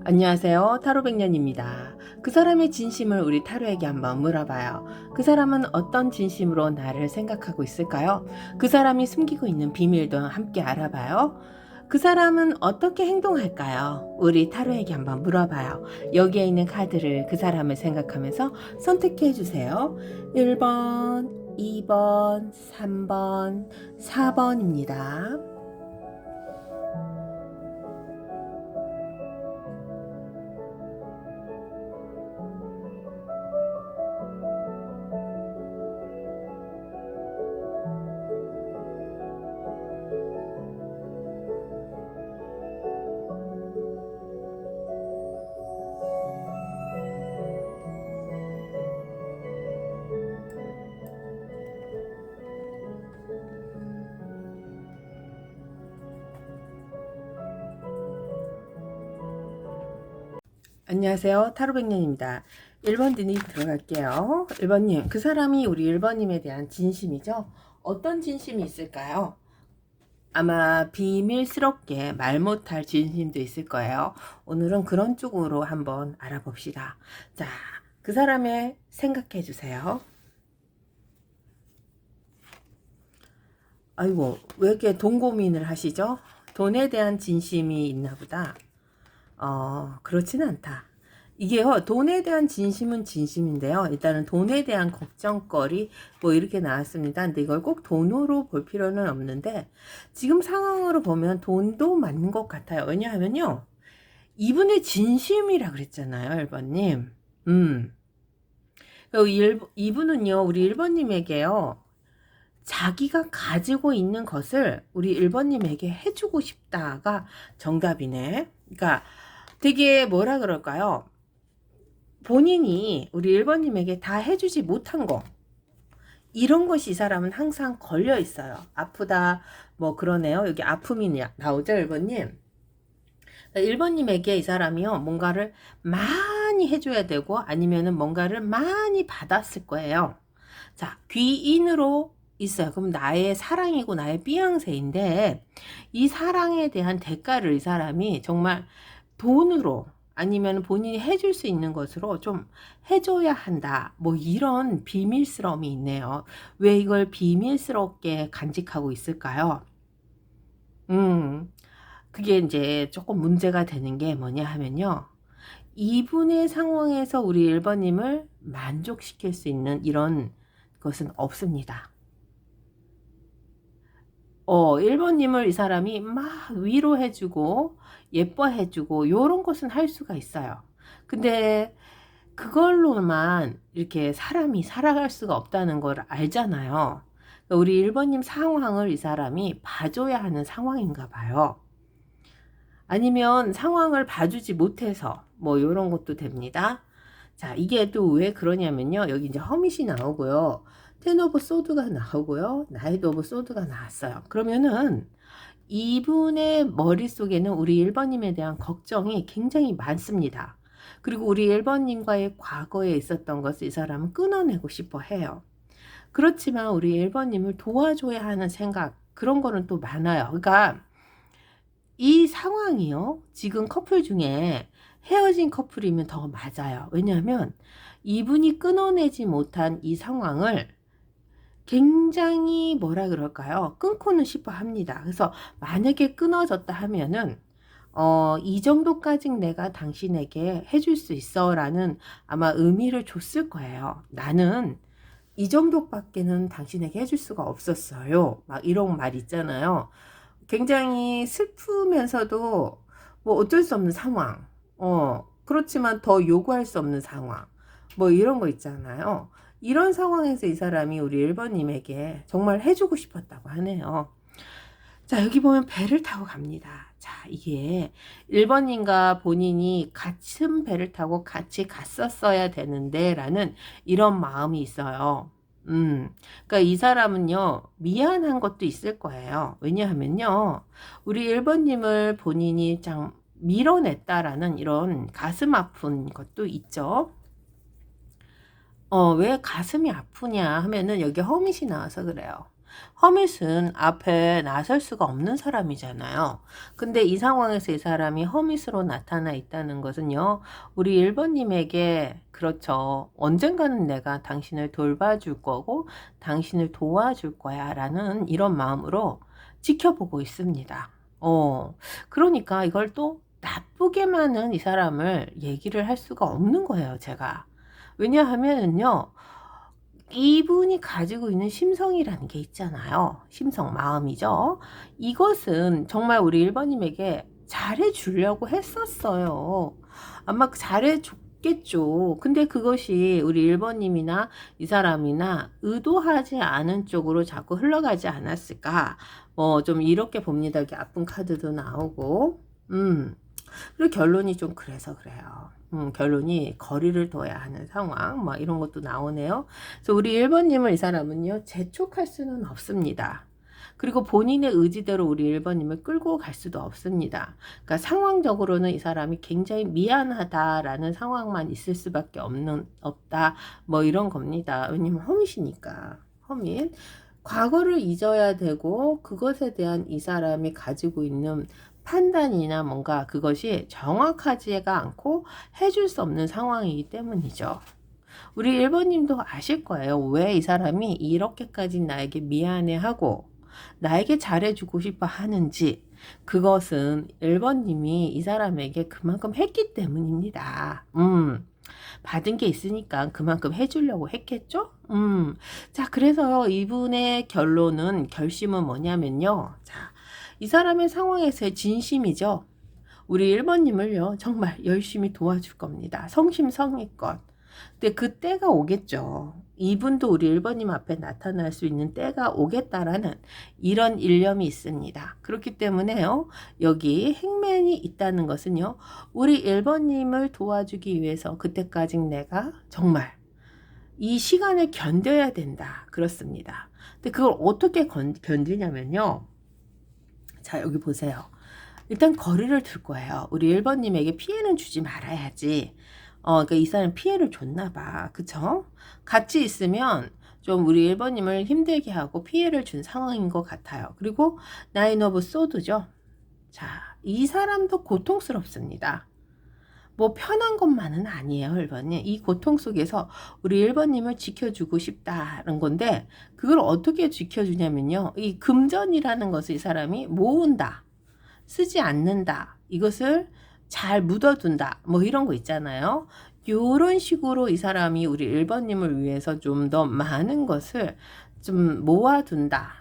안녕하세요. 타로백년입니다. 그 사람의 진심을 우리 타로에게 한번 물어봐요. 그 사람은 어떤 진심으로 나를 생각하고 있을까요? 그 사람이 숨기고 있는 비밀도 함께 알아봐요. 그 사람은 어떻게 행동할까요? 우리 타로에게 한번 물어봐요. 여기에 있는 카드를 그 사람을 생각하면서 선택해 주세요. 1번, 2번, 3번, 4번입니다. 안녕하세요. 타로백년입니다. 1번 드님 들어갈게요. 1번님, 그 사람이 우리 1번님에 대한 진심이죠? 어떤 진심이 있을까요? 아마 비밀스럽게 말 못할 진심도 있을 거예요. 오늘은 그런 쪽으로 한번 알아봅시다. 자, 그 사람의 생각해 주세요. 아이고, 왜 이렇게 돈 고민을 하시죠? 돈에 대한 진심이 있나 보다. 그렇지는 않다. 이게요, 돈에 대한 진심은 진심인데요. 일단은 돈에 대한 걱정거리, 뭐 이렇게 나왔습니다. 근데 이걸 꼭 돈으로 볼 필요는 없는데, 지금 상황으로 보면 돈도 맞는 것 같아요. 왜냐하면요, 이분의 진심이라 그랬잖아요, 1번님. 이분은요, 우리 1번님에게요, 자기가 가지고 있는 것을 우리 1번님에게 해주고 싶다가 정답이네. 그러니까 되게 뭐라 그럴까요? 본인이 우리 1번님에게 다 해주지 못한 거, 이런 것이 이 사람은 항상 걸려 있어요. 아프다, 뭐 그러네요. 여기 아픔이 나오죠, 1번님. 1번님에게 이 사람이요, 뭔가를 많이 해줘야 되고, 아니면은 뭔가를 많이 받았을 거예요. 자, 귀인으로 있어요. 그럼 나의 사랑이고 나의 삐양새인데, 이 사랑에 대한 대가를 이 사람이 정말 돈으로, 아니면 본인이 해줄 수 있는 것으로 좀 해줘야 한다. 뭐 이런 비밀스러움이 있네요. 왜 이걸 비밀스럽게 간직하고 있을까요? 그게 이제 조금 문제가 되는 게 뭐냐 하면요. 이분의 상황에서 우리 1번님을 만족시킬 수 있는 이런 것은 없습니다. 1번님을 이 사람이 막 위로해주고 예뻐해주고 요런 것은 할 수가 있어요. 근데 그걸로만 이렇게 사람이 살아갈 수가 없다는 걸 알잖아요. 우리 1번님 상황을 이 사람이 봐줘야 하는 상황인가 봐요. 아니면 상황을 봐주지 못해서 뭐 요런 것도 됩니다. 자, 이게 또 왜 그러냐면요. 여기 이제 허밋이 나오고요. 텐 오브 소드가 나오고요. 나이트 오브 소드가 나왔어요. 그러면은 이분의 머릿속에는 우리 1번님에 대한 걱정이 굉장히 많습니다. 그리고 우리 1번님과의 과거에 있었던 것을 이 사람은 끊어내고 싶어 해요. 그렇지만 우리 1번님을 도와줘야 하는 생각, 그런 거는 또 많아요. 그러니까 이 상황이요, 지금 커플 중에 헤어진 커플이면 더 맞아요. 왜냐하면 이분이 끊어내지 못한 이 상황을 굉장히 뭐라 그럴까요? 끊고는 싶어 합니다. 그래서 만약에 끊어졌다 하면은 이 정도까지 내가 당신에게 해줄 수 있어 라는 아마 의미를 줬을 거예요. 나는 이 정도밖에는 당신에게 해줄 수가 없었어요. 막 이런 말 있잖아요. 굉장히 슬프면서도 뭐 어쩔 수 없는 상황. 그렇지만 더 요구할 수 없는 상황. 뭐 이런 거 있잖아요. 이런 상황에서 이 사람이 우리 1번님에게 정말 해주고 싶었다고 하네요. 자, 여기 보면 배를 타고 갑니다. 자, 이게 1번님과 본인이 같은 배를 타고 같이 갔었어야 되는데 라는 이런 마음이 있어요. 그러니까 이 사람은요, 미안한 것도 있을 거예요. 왜냐하면요, 우리 1번님을 본인이 참 밀어냈다라는 이런 가슴 아픈 것도 있죠. 왜 가슴이 아프냐 하면은 여기 허밋이 나와서 그래요. 허밋은 앞에 나설 수가 없는 사람이잖아요. 근데 이 상황에서 이 사람이 허밋으로 나타나 있다는 것은요, 우리 1번님에게, 그렇죠, 언젠가는 내가 당신을 돌봐줄 거고 당신을 도와줄 거야 라는 이런 마음으로 지켜보고 있습니다. 그러니까 이걸 또 나쁘게만은 이 사람을 얘기를 할 수가 없는 거예요, 제가. 왜냐하면은요, 이분이 가지고 있는 심성이라는 게 있잖아요. 심성, 마음이죠. 이것은 정말 우리 1번님에게 잘해주려고 했었어요. 아마 잘해줬겠죠. 근데 그것이 우리 1번님이나 이 사람이나 의도하지 않은 쪽으로 자꾸 흘러가지 않았을까. 좀 이렇게 봅니다. 이렇게 아픈 카드도 나오고. 그리고 결론이 좀 그래서 그래요. 결론이 거리를 둬야 하는 상황, 막 이런 것도 나오네요. 그래서 우리 1번님을 이 사람은요, 재촉할 수는 없습니다. 그리고 본인의 의지대로 우리 1번님을 끌고 갈 수도 없습니다. 그러니까 상황적으로는 이 사람이 굉장히 미안하다라는 상황만 있을 수밖에 없다. 뭐 이런 겁니다. 왜냐면 허밋이니까. 허밋. 과거를 잊어야 되고 그것에 대한 이 사람이 가지고 있는 판단이나 뭔가 그것이 정확하지가 않고 해줄 수 없는 상황이기 때문이죠. 우리 1번님도 아실 거예요. 왜 이 사람이 이렇게까지 나에게 미안해하고 나에게 잘해주고 싶어 하는지. 그것은 1번님이 이 사람에게 그만큼 했기 때문입니다. 받은 게 있으니까 그만큼 해주려고 했겠죠? 자, 그래서 이분의 결심은 뭐냐면요. 자, 이 사람의 상황에서의 진심이죠. 우리 1번님을요, 정말 열심히 도와줄 겁니다. 성심성의껏. 근데 그 때가 오겠죠. 이분도 우리 1번님 앞에 나타날 수 있는 때가 오겠다라는 이런 일념이 있습니다. 그렇기 때문에요, 여기 행맨이 있다는 것은요, 우리 1번님을 도와주기 위해서 그때까지 내가 정말 이 시간을 견뎌야 된다. 그렇습니다. 근데 그걸 어떻게 견디냐면요. 자, 여기 보세요. 일단 거리를 둘 거예요. 우리 1번님에게 피해는 주지 말아야지. 그러니까 이 사람 피해를 줬나 봐. 그쵸? 같이 있으면 좀 우리 1번님을 힘들게 하고 피해를 준 상황인 것 같아요. 그리고 나인 오브 소드죠. 자, 이 사람도 고통스럽습니다. 뭐 편한 것만은 아니에요, 1번님. 이 고통 속에서 우리 1번님을 지켜주고 싶다는 건데, 그걸 어떻게 지켜주냐면요, 이 금전이라는 것을 이 사람이 모은다, 쓰지 않는다, 이것을 잘 묻어둔다, 뭐 이런 거 있잖아요. 요런 식으로 이 사람이 우리 1번님을 위해서 좀 더 많은 것을 좀 모아둔다,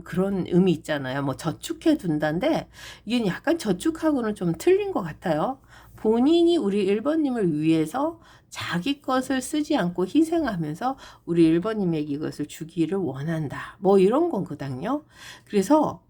그런 의미 있잖아요. 뭐 저축해 둔다인데 이게 약간 저축하고는 좀 틀린 것 같아요. 본인이 우리 1번님을 위해서 자기 것을 쓰지 않고 희생하면서 우리 1번님에게 이것을 주기를 원한다. 뭐 이런 거거든요. 그래서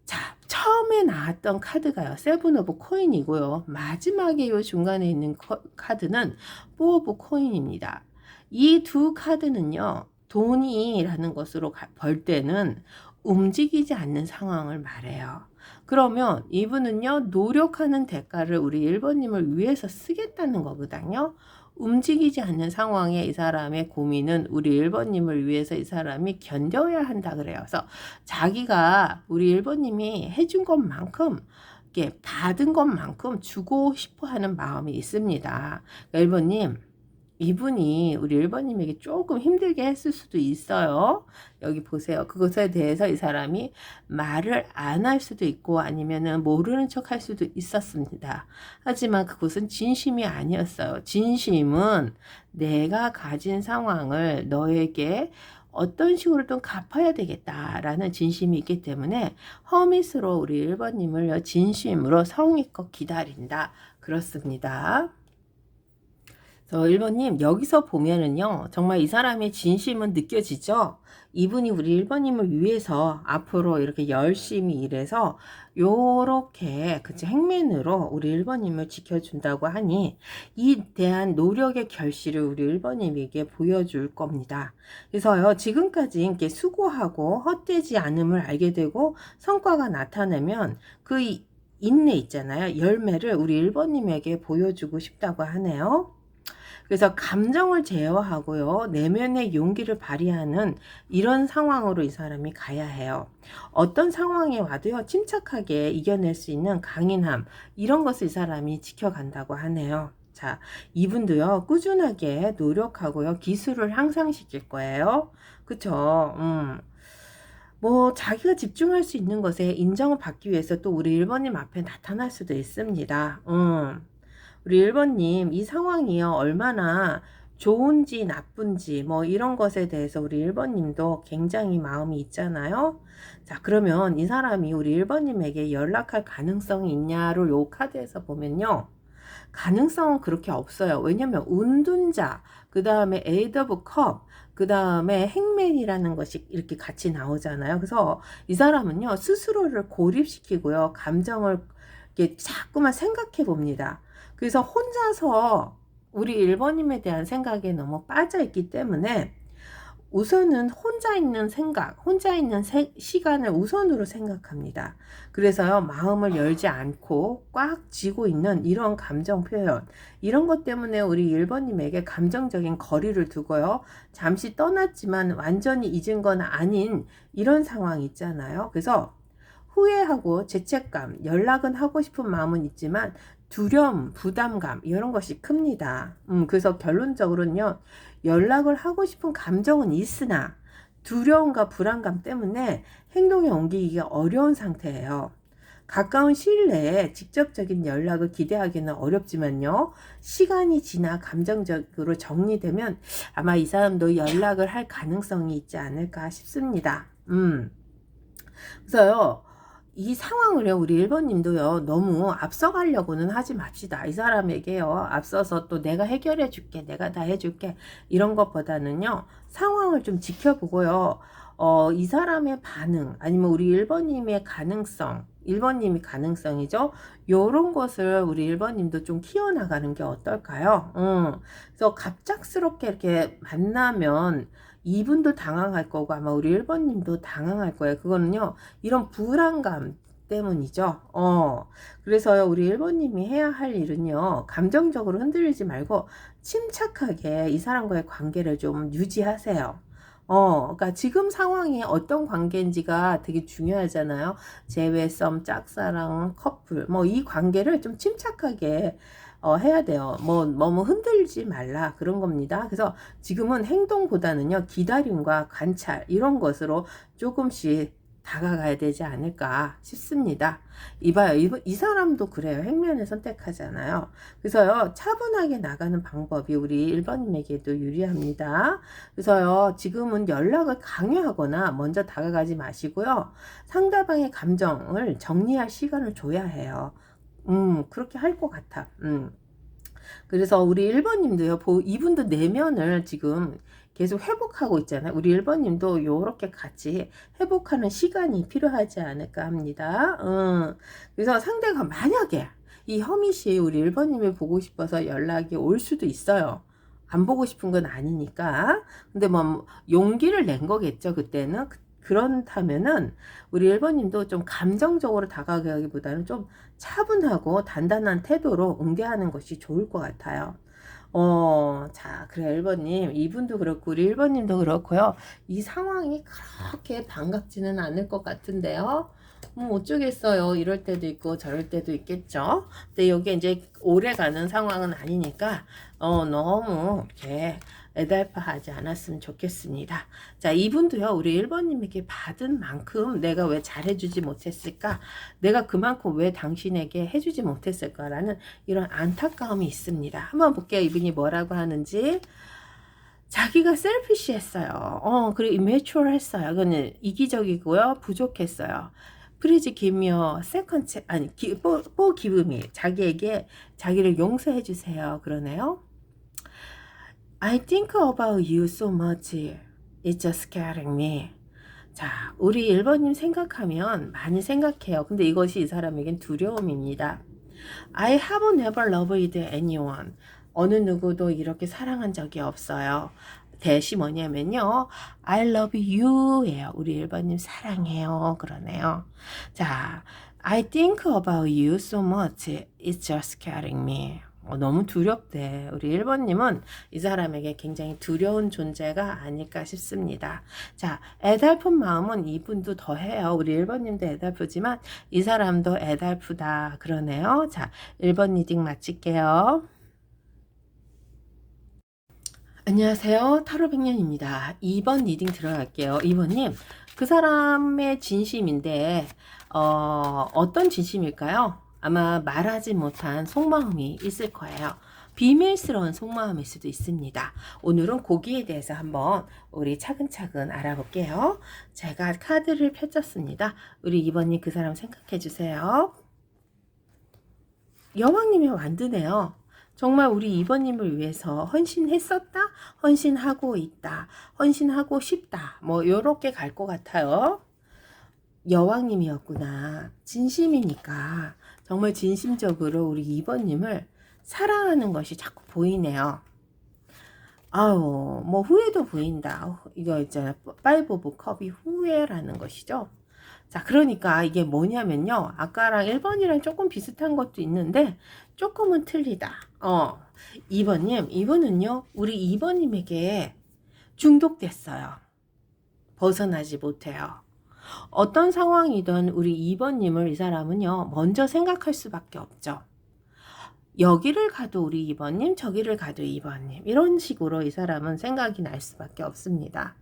자, 처음에 나왔던 카드가요, 세븐 오브 코인이고요. 마지막에 요 중간에 있는 카드는 포 오브 코인입니다. 이 두 카드는요, 돈이라는 것으로 벌 때는 움직이지 않는 상황을 말해요. 그러면 이분은요, 노력하는 대가를 우리 1번님을 위해서 쓰겠다는 거거든요. 움직이지 않는 상황에 이 사람의 고민은 우리 1번님을 위해서 이 사람이 견뎌야 한다 그래요. 그래서 자기가 우리 1번님이 해준 것만큼, 이렇게 받은 것만큼 주고 싶어 하는 마음이 있습니다. 1번님, 이분이 우리 1번님에게 조금 힘들게 했을 수도 있어요. 여기 보세요. 그것에 대해서 이 사람이 말을 안 할 수도 있고 아니면은 모르는 척 할 수도 있었습니다. 하지만 그것은 진심이 아니었어요. 진심은 내가 가진 상황을 너에게 어떤 식으로든 갚아야 되겠다라는 진심이 있기 때문에 허밋으로 우리 1번님을 진심으로 성의껏 기다린다. 그렇습니다. 1번님, 여기서 보면은요, 정말 이 사람의 진심은 느껴지죠? 이분이 우리 1번님을 위해서 앞으로 이렇게 열심히 일해서 요렇게 그치 행맨으로 우리 1번님을 지켜준다고 하니 이 대한 노력의 결실을 우리 1번님에게 보여줄 겁니다. 그래서요, 지금까지 이렇게 수고하고 헛되지 않음을 알게 되고 성과가 나타나면 그 인내 있잖아요. 열매를 우리 1번님에게 보여주고 싶다고 하네요. 그래서 감정을 제어하고요. 내면의 용기를 발휘하는 이런 상황으로 이 사람이 가야 해요. 어떤 상황에 와도요. 침착하게 이겨낼 수 있는 강인함, 이런 것을 이 사람이 지켜간다고 하네요. 자, 이분도요. 꾸준하게 노력하고요. 기술을 향상시킬 거예요. 그쵸? 뭐 자기가 집중할 수 있는 것에 인정을 받기 위해서 또 우리 1번님 앞에 나타날 수도 있습니다. 우리 1번님 이 상황이요 얼마나 좋은지 나쁜지 뭐 이런 것에 대해서 우리 1번님도 굉장히 마음이 있잖아요. 자, 그러면 이 사람이 우리 1번님에게 연락할 가능성이 있냐를 요 카드에서 보면요. 가능성은 그렇게 없어요. 왜냐면 운둔자, 그 다음에 에이드 오브 컵, 그 다음에 행맨이라는 것이 이렇게 같이 나오잖아요. 그래서 이 사람은요 스스로를 고립시키고요 감정을 이렇게 자꾸만 생각해 봅니다. 그래서 혼자서 우리 1번님에 대한 생각에 너무 빠져 있기 때문에 우선은 혼자 있는 생각, 혼자 있는 시간을 우선으로 생각합니다. 그래서요, 마음을 열지 않고 꽉 쥐고 있는 이런 감정 표현, 이런 것 때문에 우리 1번님에게 감정적인 거리를 두고요, 잠시 떠났지만 완전히 잊은 건 아닌 이런 상황이 있잖아요. 그래서 후회하고 죄책감, 연락은 하고 싶은 마음은 있지만 두려움, 부담감 이런 것이 큽니다. 그래서 결론적으로는요. 연락을 하고 싶은 감정은 있으나 두려움과 불안감 때문에 행동에 옮기기가 어려운 상태예요. 가까운 시일 내에 직접적인 연락을 기대하기는 어렵지만요. 시간이 지나 감정적으로 정리되면 아마 이 사람도 연락을 할 가능성이 있지 않을까 싶습니다. 그래서요. 이 상황을요, 우리 1번님도요, 너무 앞서가려고는 하지 맙시다. 이 사람에게요, 앞서서 또 내가 해결해 줄게, 내가 다 해줄게, 이런 것보다는요, 상황을 좀 지켜보고요, 이 사람의 반응, 아니면 우리 1번님의 가능성, 1번님이 가능성이죠. 요런 것을 우리 1번님도 좀 키워나가는 게 어떨까요? 그래서 갑작스럽게 이렇게 만나면 이분도 당황할 거고 아마 우리 1번님도 당황할 거예요. 그거는요. 이런 불안감 때문이죠. 그래서요. 우리 1번님이 해야 할 일은요. 감정적으로 흔들리지 말고 침착하게 이 사람과의 관계를 좀 유지하세요. 그러니까 지금 상황이 어떤 관계인지가 되게 중요하잖아요. 재회썸, 짝사랑, 커플, 뭐 이 관계를 좀 침착하게 해야 돼요. 너무 흔들지 말라 그런 겁니다. 그래서 지금은 행동보다는요 기다림과 관찰 이런 것으로 조금씩 다가가야 되지 않을까 싶습니다. 이봐요. 이 사람도 그래요. 행면을 선택하잖아요. 그래서요, 차분하게 나가는 방법이 우리 1번님에게도 유리합니다. 그래서요, 지금은 연락을 강요하거나 먼저 다가가지 마시고요. 상대방의 감정을 정리할 시간을 줘야 해요. 그렇게 할 것 같아. 그래서 우리 1번님도요, 이분도 내면을 지금 계속 회복하고 있잖아요. 우리 1번님도 요렇게 같이 회복하는 시간이 필요하지 않을까 합니다. 그래서 상대가 만약에 이 허밋이 우리 1번님을 보고 싶어서 연락이 올 수도 있어요. 안 보고 싶은 건 아니니까. 근데 뭐 용기를 낸 거겠죠, 그때는. 그렇다면은 우리 1번님도 좀 감정적으로 다가가기보다는 좀 차분하고 단단한 태도로 응대하는 것이 좋을 것 같아요. 자, 그래, 1번님. 이분도 그렇고, 우리 1번님도 그렇고요. 이 상황이 그렇게 반갑지는 않을 것 같은데요. 어쩌겠어요. 이럴 때도 있고, 저럴 때도 있겠죠. 근데 여기 이제 오래 가는 상황은 아니니까, 너무 이렇게 애달파하지 않았으면 좋겠습니다. 자, 이분도요, 우리 1번님에게 받은 만큼 내가 왜 잘해주지 못했을까? 내가 그만큼 왜 당신에게 해주지 못했을까라는 이런 안타까움이 있습니다. 한번 볼게요. 이분이 뭐라고 하는지. 자기가 셀피시했어요. 그리고 immature 했어요. 그거는 이기적이고요. 부족했어요. Please give me a second chance. 아니, for give me. 자기를 용서해 주세요. 그러네요. I think about you so much. It's just scaring me. 자, 우리 1번님 생각하면 많이 생각해요. 근데 이것이 이 사람에겐 두려움입니다. I have never loved anyone. 어느 누구도 이렇게 사랑한 적이 없어요. 대시 뭐냐면요. I love you 예요. 우리 1번님 사랑해요. 그러네요. 자, I think about you so much. It's just scaring me. 너무 두렵대. 우리 1번님은 이 사람에게 굉장히 두려운 존재가 아닐까 싶습니다. 자, 애달픈 마음은 이분도 더해요. 우리 1번님도 애달프지만 이 사람도 애달프다 그러네요. 자, 1번 리딩 마칠게요. 안녕하세요. 타로백년입니다. 2번 리딩 들어갈게요. 2번님, 그 사람의 진심인데 어떤 진심일까요? 아마 말하지 못한 속마음이 있을 거예요. 비밀스러운 속마음일 수도 있습니다. 오늘은 거기에 대해서 한번 우리 차근차근 알아볼게요. 제가 카드를 펼쳤습니다. 우리 2번님 그 사람 생각해 주세요. 여왕님의 완드네요. 정말 우리 2번님을 위해서 헌신했었다, 헌신하고 있다, 헌신하고 싶다, 뭐 요렇게 갈 것 같아요. 여왕님이었구나. 진심이니까 정말 진심적으로 우리 2번님을 사랑하는 것이 자꾸 보이네요. 아우, 뭐 후회도 보인다. 이거 있잖아요. 5 오브 컵이 후회라는 것이죠. 자, 그러니까 이게 뭐냐면요. 아까랑 1번이랑 조금 비슷한 것도 있는데 조금은 틀리다. 2번님, 이분은요. 우리 2번님에게 중독됐어요. 벗어나지 못해요. 어떤 상황이든 우리 2번님을 이 사람은요. 먼저 생각할 수밖에 없죠. 여기를 가도 우리 2번님, 저기를 가도 2번님. 이런 식으로 이 사람은 생각이 날 수밖에 없습니다.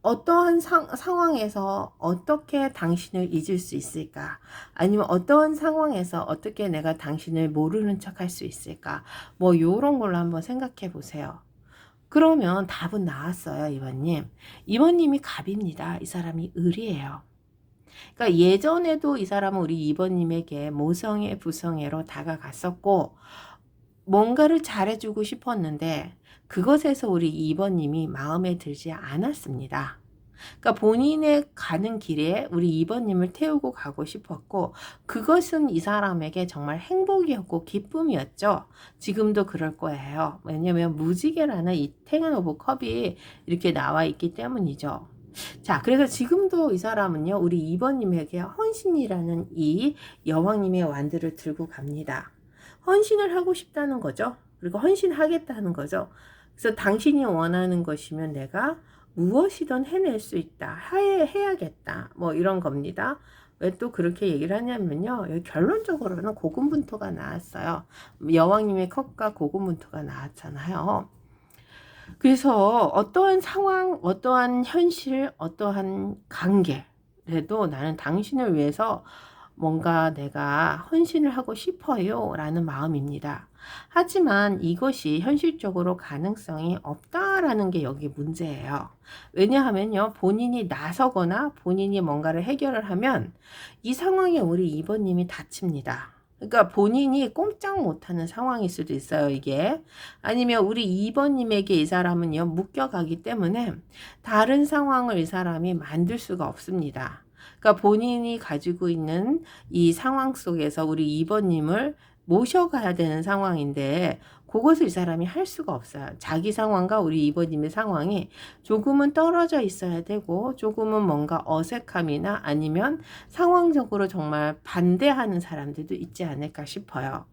어떠한 상황에서 어떻게 당신을 잊을 수 있을까? 아니면 어떠한 상황에서 어떻게 내가 당신을 모르는 척 할 수 있을까? 뭐 요런 걸로 한번 생각해 보세요. 그러면 답은 나왔어요, 이번님. 이번님이 갑입니다. 이 사람이 을이에요. 그러니까 예전에도 이 사람은 우리 이번님에게 모성애, 부성애로 다가갔었고 뭔가를 잘해주고 싶었는데 그것에서 우리 2번님이 마음에 들지 않았습니다. 그러니까 본인의 가는 길에 우리 2번님을 태우고 가고 싶었고 그것은 이 사람에게 정말 행복이었고 기쁨이었죠. 지금도 그럴 거예요. 왜냐하면 무지개라는 이 10 오브 컵이 이렇게 나와 있기 때문이죠. 자, 그래서 지금도 이 사람은요, 우리 2번님에게 헌신이라는 이 여왕님의 완드를 들고 갑니다. 헌신을 하고 싶다는 거죠. 그리고 헌신하겠다는 거죠. 그래서 당신이 원하는 것이면 내가 무엇이든 해낼 수 있다. 해야겠다. 뭐 이런 겁니다. 왜 또 그렇게 얘기를 하냐면요. 여기 결론적으로는 고군분투가 나왔어요. 여왕님의 컵과 고군분투가 나왔잖아요. 그래서 어떠한 상황, 어떠한 현실, 어떠한 관계라도 나는 당신을 위해서 뭔가 내가 헌신을 하고 싶어요 라는 마음입니다. 하지만 이것이 현실적으로 가능성이 없다라는 게 여기 문제예요. 왜냐하면요, 본인이 나서거나 본인이 뭔가를 해결을 하면 이 상황에 우리 2번님이 다칩니다. 그러니까 본인이 꼼짝 못하는 상황일 수도 있어요, 이게. 아니면 우리 2번님에게 이 사람은요, 묶여가기 때문에 다른 상황을 이 사람이 만들 수가 없습니다. 그러니까 본인이 가지고 있는 이 상황 속에서 우리 2번님을 모셔가야 되는 상황인데 그것을 이 사람이 할 수가 없어요. 자기 상황과 우리 2번님의 상황이 조금은 떨어져 있어야 되고 조금은 뭔가 어색함이나 아니면 상황적으로 정말 반대하는 사람들도 있지 않을까 싶어요.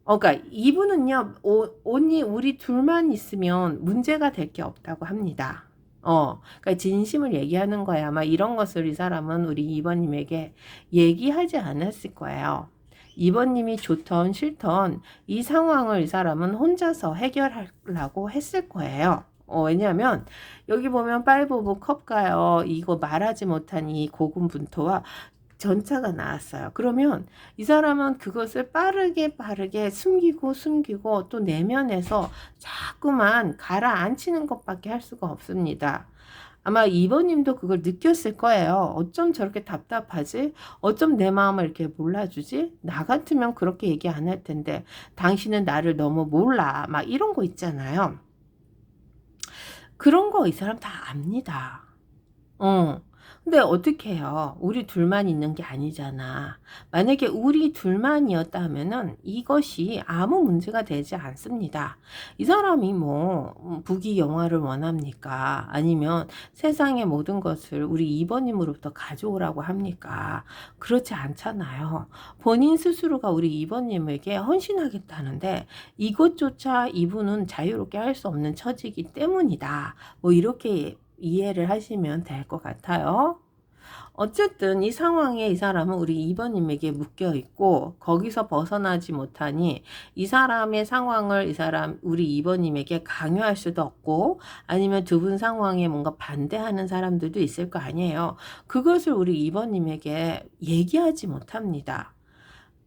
그러니까 이분은요, 온니 우리 둘만 있으면 문제가 될 게 없다고 합니다. 그러니까 진심을 얘기하는 거야. 아마 이런 것을 이 사람은 우리 2번님에게 얘기하지 않았을 거예요. 2번님이 좋던 싫던 이 상황을 이 사람은 혼자서 해결하려고 했을 거예요. 왜냐하면 여기 보면 5 오브 컵가요. 이거 말하지 못한 이 고군분투와 전차가 나왔어요. 그러면 이 사람은 그것을 빠르게 숨기고 또 내면에서 자꾸만 가라앉히는 것밖에 할 수가 없습니다. 아마 2번님도 그걸 느꼈을 거예요. 어쩜 저렇게 답답하지? 어쩜 내 마음을 이렇게 몰라주지? 나 같으면 그렇게 얘기 안 할 텐데 당신은 나를 너무 몰라. 막 이런 거 있잖아요. 그런 거 이 사람 다 압니다. 근데 근데 어떻게 해요? 우리 둘만 있는 게 아니잖아. 만약에 우리 둘만이었다면은 이것이 아무 문제가 되지 않습니다. 이 사람이 뭐 부귀 영화를 원합니까? 아니면 세상의 모든 것을 우리 이번님으로부터 가져오라고 합니까? 그렇지 않잖아요. 본인 스스로가 우리 이번님에게 헌신하겠다는데 이것조차 이분은 자유롭게 할 수 없는 처지이기 때문이다. 뭐 이렇게 이해를 하시면 될 것 같아요. 어쨌든 이 상황에 이 사람은 우리 2번님에게 묶여 있고 거기서 벗어나지 못하니 이 사람의 상황을 우리 2번님에게 강요할 수도 없고 아니면 두 분 상황에 뭔가 반대하는 사람들도 있을 거 아니에요. 그것을 우리 2번님에게 얘기하지 못합니다.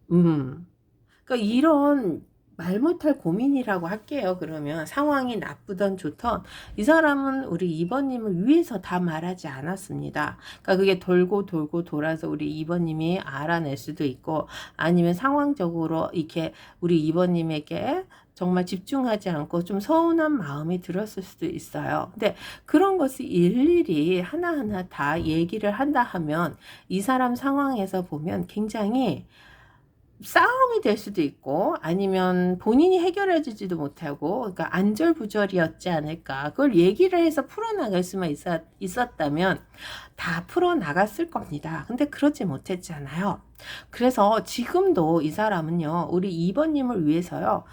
그러니까 이런 말 못할 고민이라고 할게요. 그러면 상황이 나쁘던 좋던 이 사람은 우리 2번님을 위해서 다 말하지 않았습니다. 그러니까 그게 돌고 돌고 돌아서 우리 2번님이 알아낼 수도 있고 아니면 상황적으로 이렇게 우리 2번님에게 정말 집중하지 않고 좀 서운한 마음이 들었을 수도 있어요. 근데 그런 것을 일일이 하나하나 다 얘기를 한다 하면 이 사람 상황에서 보면 굉장히 싸움이 될 수도 있고 아니면 본인이 해결해 주지도 못하고 그러니까 안절부절이었지 않을까. 그걸 얘기를 해서 풀어나갈 수만 있었다면 다 풀어나갔을 겁니다. 근데 그러지 못했잖아요. 그래서 지금도 이 사람은요. 우리 2번님을 위해서요.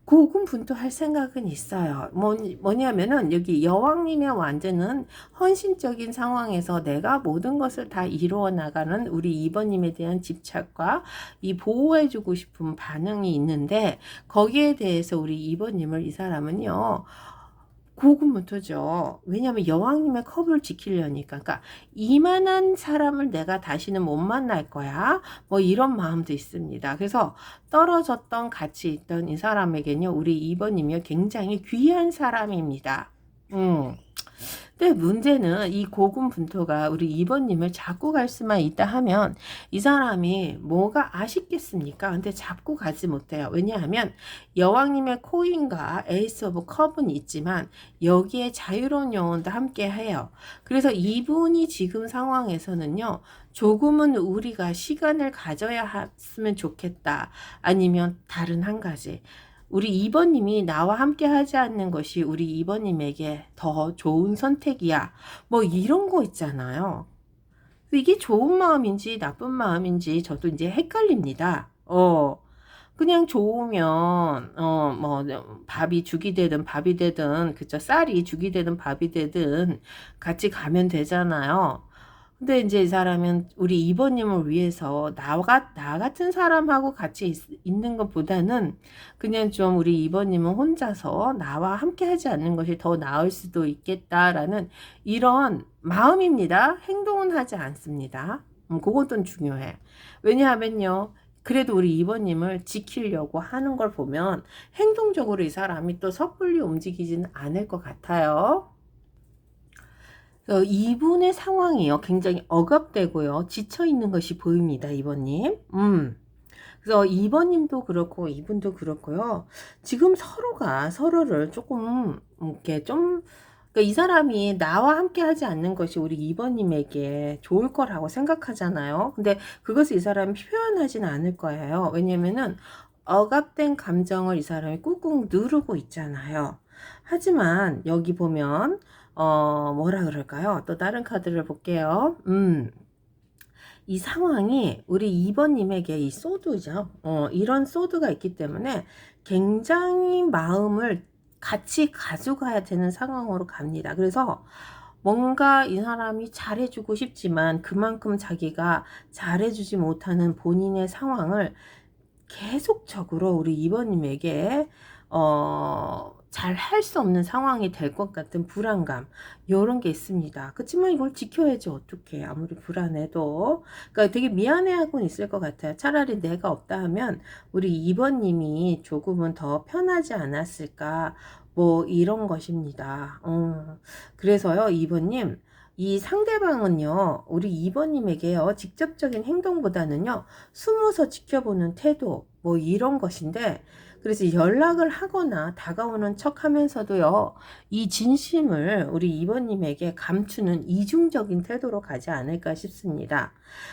고군분투할 생각은 있어요. 뭐냐면은 여기 여왕님의 완전은 헌신적인 상황에서 내가 모든 것을 다 이루어 나가는 우리 2번님에 대한 집착과 이 보호해주고 싶은 반응이 있는데 거기에 대해서 우리 2번님을 이 사람은요. 고군분투죠. 왜냐하면 여왕님의 컵을 지키려니까. 그러니까 이만한 사람을 내가 다시는 못 만날 거야. 뭐 이런 마음도 있습니다. 그래서 떨어졌던 같이 있던 이 사람에게는요. 우리 2번님이 굉장히 귀한 사람입니다. 근데 문제는 이 고군분투가 우리 2번님을 잡고 갈 수만 있다 하면 이 사람이 뭐가 아쉽겠습니까? 근데 잡고 가지 못해요. 왜냐하면 여왕님의 코인과 에이스 오브 컵은 있지만 여기에 자유로운 영혼도 함께 해요. 그래서 이분이 지금 상황에서는요. 조금은 우리가 시간을 가져야 했으면 좋겠다. 아니면 다른 한 가지. 우리 2번님이 나와 함께 하지 않는 것이 우리 2번님에게 더 좋은 선택이야. 뭐 이런 거 있잖아요. 이게 좋은 마음인지 나쁜 마음인지 저도 이제 헷갈립니다. 그냥 좋으면 뭐 밥이 죽이 되든 밥이 되든 그쵸 쌀이 죽이 되든 밥이 되든 같이 가면 되잖아요. 근데 이제 이 사람은 우리 2번님을 위해서 나 같은 사람하고 같이 있는 것보다는 그냥 좀 우리 2번님은 혼자서 나와 함께 하지 않는 것이 더 나을 수도 있겠다라는 이런 마음입니다. 행동은 하지 않습니다. 그것도 중요해. 왜냐하면요. 그래도 우리 2번님을 지키려고 하는 걸 보면 행동적으로 이 사람이 또 섣불리 움직이지는 않을 것 같아요. 이분의 상황이요. 굉장히 억압되고요. 지쳐있는 것이 보입니다. 2번님. 그래서 2번님도 그렇고 이분도 그렇고요. 지금 서로가 서로를 조금 이렇게 좀 그러니까 이 사람이 나와 함께 하지 않는 것이 우리 2번님에게 좋을 거라고 생각하잖아요. 근데 그것을 이 사람이 표현하지는 않을 거예요. 왜냐면은 억압된 감정을 이 사람이 꾹꾹 누르고 있잖아요. 하지만 여기 보면 뭐라 그럴까요? 또 다른 카드를 볼게요. 이 상황이 우리 2번님에게 이 소드죠. 이런 소드가 있기 때문에 굉장히 마음을 같이 가져가야 되는 상황으로 갑니다. 그래서 뭔가 이 사람이 잘해주고 싶지만 그만큼 자기가 잘해주지 못하는 본인의 상황을 계속적으로 우리 2번님에게 잘 할 수 없는 상황이 될 것 같은 불안감 이런 게 있습니다. 그렇지만 이걸 지켜야지 어떡해. 아무리 불안해도 그러니까 되게 미안해하고는 있을 것 같아요. 차라리 내가 없다 하면 우리 2번님이 조금은 더 편하지 않았을까 뭐 이런 것입니다. 그래서요 2번님 이 상대방은요 우리 2번님에게요 직접적인 행동보다는요 숨어서 지켜보는 태도 뭐 이런 것인데 그래서 연락을 하거나 다가오는 척 하면서도요, 이 진심을 우리 2번님에게 감추는 이중적인 태도로 가지 않을까 싶습니다.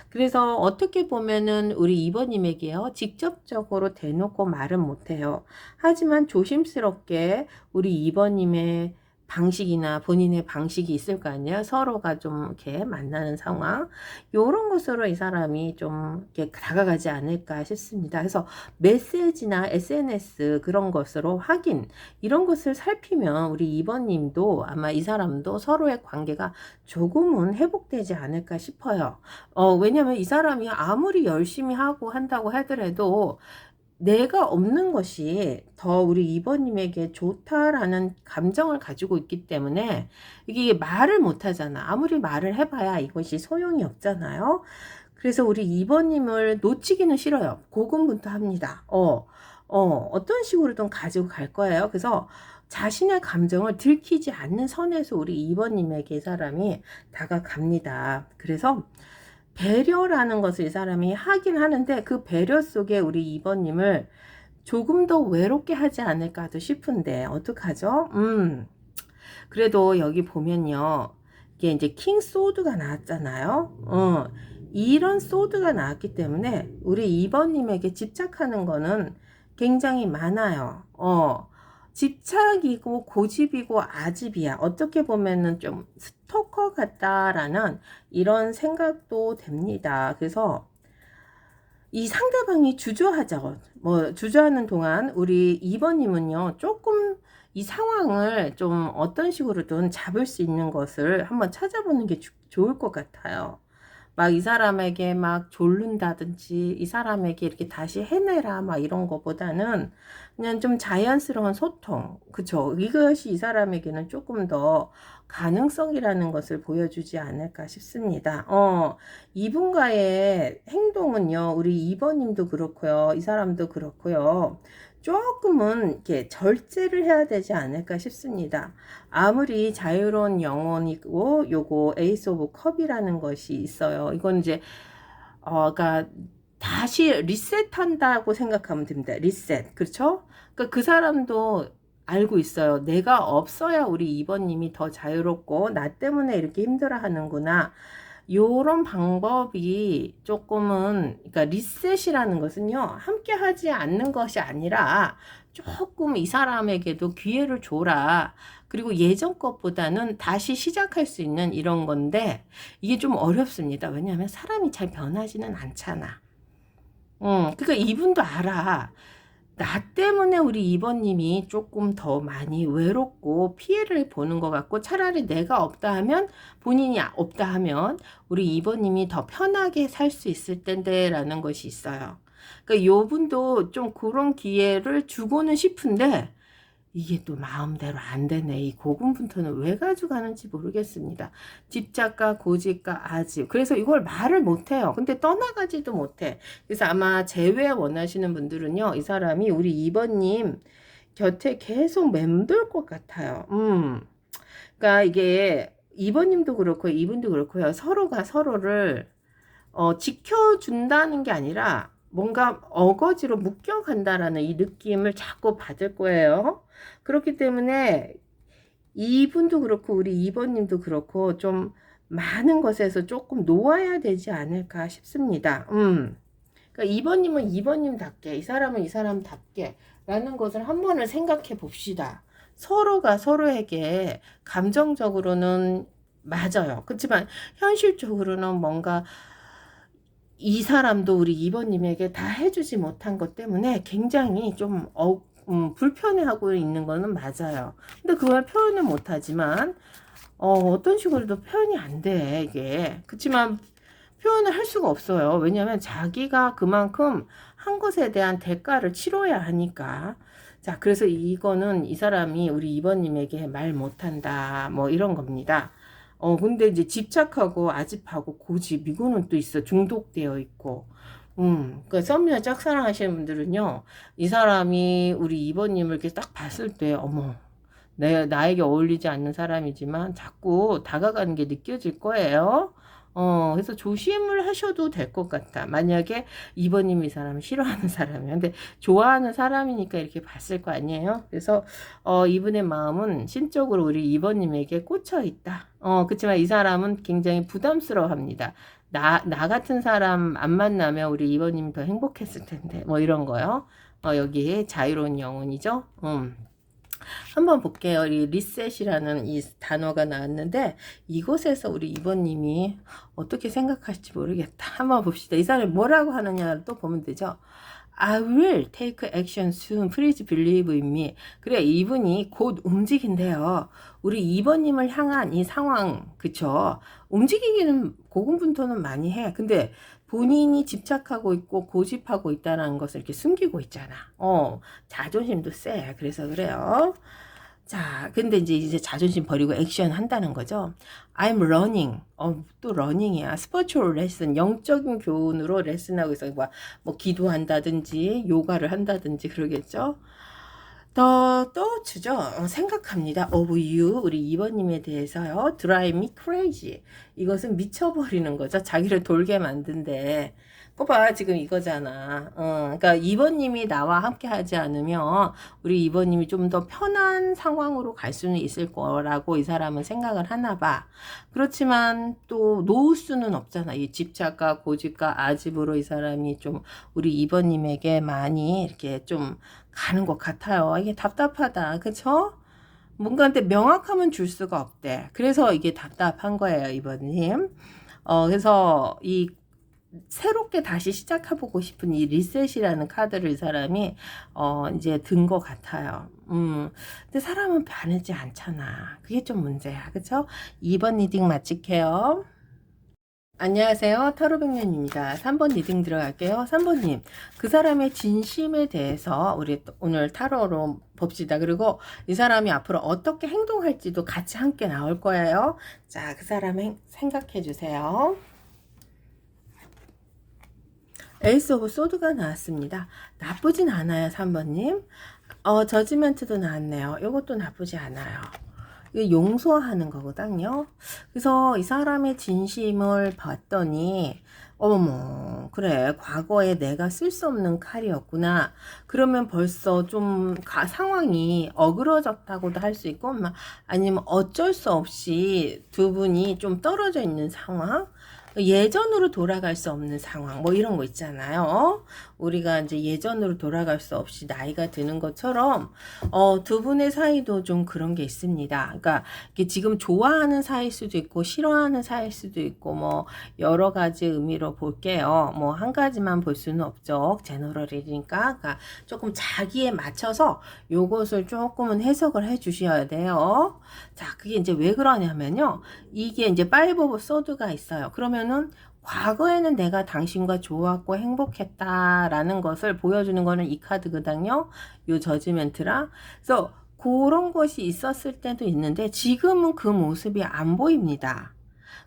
그래서 어떻게 보면은 우리 2번님에게요, 직접적으로 대놓고 말은 못해요. 하지만 조심스럽게 우리 2번님의 방식이나 본인의 방식이 있을 거 아니에요. 서로가 좀 이렇게 만나는 상황. 요런 것으로 이 사람이 좀 이렇게 다가가지 않을까 싶습니다. 그래서 메시지나 SNS 그런 것으로 확인, 이런 것을 살피면 우리 2번님도 아마 이 사람도 서로의 관계가 조금은 회복되지 않을까 싶어요. 왜냐면 이 사람이 아무리 열심히 하고 한다고 하더라도 내가 없는 것이 더 우리 2번님에게 좋다라는 감정을 가지고 있기 때문에 이게 말을 못 하잖아. 아무리 말을 해봐야 이것이 소용이 없잖아요. 그래서 우리 2번님을 놓치기는 싫어요. 고군분투합니다. 어떤 식으로든 가지고 갈 거예요. 그래서 자신의 감정을 들키지 않는 선에서 우리 2번님에게 사람이 다가갑니다. 그래서 배려라는 것을 이 사람이 하긴 하는데 그 배려 속에 우리 2번님을 조금 더 외롭게 하지 않을까도 싶은데 어떡하죠? 그래도 여기 보면요. 이게 이제 킹 소드가 나왔잖아요. 이런 소드가 나왔기 때문에 우리 2번님에게 집착하는 거는 굉장히 많아요. 집착이고 고집이고 아집이야. 어떻게 보면은 좀 스토커 같다라는 이런 생각도 됩니다. 그래서 이 상대방이 주저하죠. 주저하는 동안 우리 2번님은요, 조금 이 상황을 좀 어떤 식으로든 잡을 수 있는 것을 한번 찾아보는 게 좋을 것 같아요. 막 이 사람에게 막 졸른다든지 이 사람에게 이렇게 다시 해내라 막 이런 거보다는 그냥 좀 자연스러운 소통, 그쵸? 이것이 이 사람에게는 조금 더 가능성이라는 것을 보여주지 않을까 싶습니다. 이분과의 행동은요, 우리 2번님도 그렇고요, 이 사람도 그렇고요, 조금은 이렇게 절제를 해야 되지 않을까 싶습니다. 아무리 자유로운 영혼이고 요거 에이스 오브 컵이라는 것이 있어요. 이건 이제 그러니까 다시 리셋한다고 생각하면 됩니다. 리셋. 그렇죠? 그러니까 그 사람도 알고 있어요. 내가 없어야 우리 2번님이 더 자유롭고 나 때문에 이렇게 힘들어하는구나. 요런 방법이 조금은, 그러니까 리셋이라는 것은요, 함께 하지 않는 것이 아니라 조금 이 사람에게도 기회를 줘라. 그리고 예전 것보다는 다시 시작할 수 있는 이런 건데, 이게 좀 어렵습니다. 왜냐하면 사람이 잘 변하지는 않잖아. 그러니까 이분도 알아. 나 때문에 우리 2번님이 조금 더 많이 외롭고 피해를 보는 것 같고, 차라리 내가 없다 하면, 본인이 없다 하면 우리 2번님이 더 편하게 살 수 있을 텐데 라는 것이 있어요. 그러니까 요분도 좀 그런 기회를 주고는 싶은데 이게 또 마음대로 안 되네. 이 고군분투는 왜 가져가는지 모르겠습니다. 집착과 고집과 아집. 그래서 이걸 말을 못해요. 근데 떠나가지도 못해. 그래서 아마 재회 원하시는 분들은요, 이 사람이 우리 2번님 곁에 계속 맴돌 것 같아요. 그러니까 이게 2번님도 그렇고 2분도 그렇고요. 서로가 서로를 지켜준다는 게 아니라 뭔가 어거지로 묶여간다라는 이 느낌을 자꾸 받을 거예요. 그렇기 때문에 이분도 그렇고 우리 2번님도 그렇고 좀 많은 것에서 조금 놓아야 되지 않을까 싶습니다. 그러니까 2번님은 2번님답게, 이 사람은 이 사람답게 라는 것을 한 번을 생각해 봅시다. 서로가 서로에게 감정적으로는 맞아요. 그렇지만 현실적으로는 뭔가 이 사람도 우리 2번님에게 다 해주지 못한 것 때문에 굉장히 좀 불편해하고 있는 거는 맞아요. 근데 그걸 표현은 못하지만 어떤 식으로도 표현이 안 돼, 이게. 그렇지만 표현을 할 수가 없어요. 왜냐하면 자기가 그만큼 한 것에 대한 대가를 치러야 하니까. 자, 그래서 이거는 이 사람이 우리 2번님에게 말 못한다, 뭐 이런 겁니다. 근데 이제 집착하고 아집하고 고집, 이거는 또 있어. 중독되어 있고. 그 썸녀 짝사랑하시는 분들은요, 이 사람이 우리 2번님을 이렇게 딱 봤을 때, 어머, 나에게 어울리지 않는 사람이지만 자꾸 다가가는 게 느껴질 거예요. 그래서 조심을 하셔도 될 것 같아. 만약에 2번님 이 사람을 싫어하는 사람이야. 근데 좋아하는 사람이니까 이렇게 봤을 거 아니에요? 그래서, 이분의 마음은 신적으로 우리 2번님에게 꽂혀 있다. 그렇지만 이 사람은 굉장히 부담스러워 합니다. 나 같은 사람 안 만나면 우리 2번님이 더 행복했을 텐데. 뭐 이런 거요. 여기 자유로운 영혼이죠. 한번 볼게요. 이 리셋이라는 이 단어가 나왔는데 이곳에서 우리 이번님이 어떻게 생각할지 모르겠다. 한번 봅시다. 이 사람이 뭐라고 하느냐를 또 보면 되죠. I will take action soon. Please believe in me. 그래, 이분이 곧 움직인대요. 우리 2번님을 향한 이 상황, 그쵸? 움직이기는 고군분투는 많이 해. 근데 본인이 집착하고 있고 고집하고 있다는 것을 이렇게 숨기고 있잖아. 자존심도 세. 그래서 그래요. 자, 근데 이제 자존심 버리고 액션 한다는 거죠. I'm running. 또 러닝이야. 스포츠럴 레슨, 영적인 교훈으로 레슨하고 있어요. 뭐 기도한다든지, 요가를 한다든지 그러겠죠. 또 주죠. 생각합니다. of you, 우리 2번님에 대해서요. drive me crazy. 이것은 미쳐버리는 거죠. 자기를 돌게 만든데. 봐, 지금 이거잖아. 그러니까 2번님이 나와 함께 하지 않으면 우리 2번님이 좀 더 편한 상황으로 갈 수는 있을 거라고 이 사람은 생각을 하나 봐. 그렇지만 또 놓을 수는 없잖아. 이 집착과 고집과 아집으로 이 사람이 좀 우리 2번님에게 많이 이렇게 좀 가는 것 같아요. 이게 답답하다. 그쵸? 뭔가 근데 명확하면 줄 수가 없대. 그래서 이게 답답한 거예요, 2번님. 그래서 이 새롭게 다시 시작해보고 싶은 이 리셋이라는 카드를 이 사람이 이제 든 것 같아요. 근데 사람은 변하지 않잖아. 그게 좀 문제야. 그쵸? 2번 리딩 마칠게요. 안녕하세요. 타로백년입니다. 3번 리딩 들어갈게요. 3번님, 그 사람의 진심에 대해서 우리 오늘 타로로 봅시다. 그리고 이 사람이 앞으로 어떻게 행동할지도 같이 함께 나올 거예요. 자, 그 사람 생각해 주세요. 에이스 오브 소드가 나왔습니다. 나쁘진 않아요, 3번님. 저지먼트도 나왔네요. 이것도 나쁘지 않아요. 이게 용서하는 거거든요. 그래서 이 사람의 진심을 봤더니 어머머, 그래, 과거에 내가 쓸 수 없는 칼이었구나. 그러면 벌써 좀 상황이 어그러졌다고도 할 수 있고, 아니면 어쩔 수 없이 두 분이 좀 떨어져 있는 상황, 예전으로 돌아갈 수 없는 상황, 뭐 이런 거 있잖아요. 우리가 이제 예전으로 돌아갈 수 없이 나이가 드는 것처럼, 두 분의 사이도 좀 그런 게 있습니다. 그러니까 이게 지금 좋아하는 사이일 수도 있고, 싫어하는 사이일 수도 있고, 뭐 여러 가지 의미로 볼게요. 뭐 한 가지만 볼 수는 없죠. 제너럴이니까. 그러니까 조금 자기에 맞춰서 요것을 조금은 해석을 해 주셔야 돼요. 자, 그게 이제 왜 그러냐면요. 이게 이제 파이브 오브 소드가 있어요. 그러면은 과거에는 내가 당신과 좋았고 행복했다라는 것을 보여주는 거는 이 카드거든요. 요 저지먼트라. 그래서 그런 것이 있었을 때도 있는데 지금은 그 모습이 안 보입니다.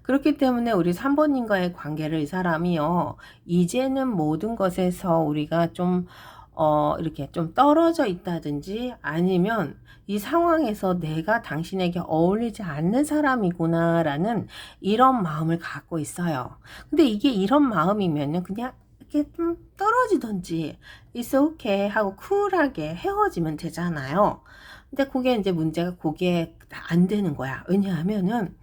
그렇기 때문에 우리 3번님과의 관계를 이 사람이요. 이제는 모든 것에서 우리가 좀 이렇게 좀 떨어져 있다든지 아니면 이 상황에서 내가 당신에게 어울리지 않는 사람이구나라는 이런 마음을 갖고 있어요. 근데 이게 이런 마음이면은 그냥 이렇게 좀 떨어지던지 It's okay 하고 쿨하게 헤어지면 되잖아요. 근데 그게 이제 문제가 그게 안 되는 거야. 왜냐하면은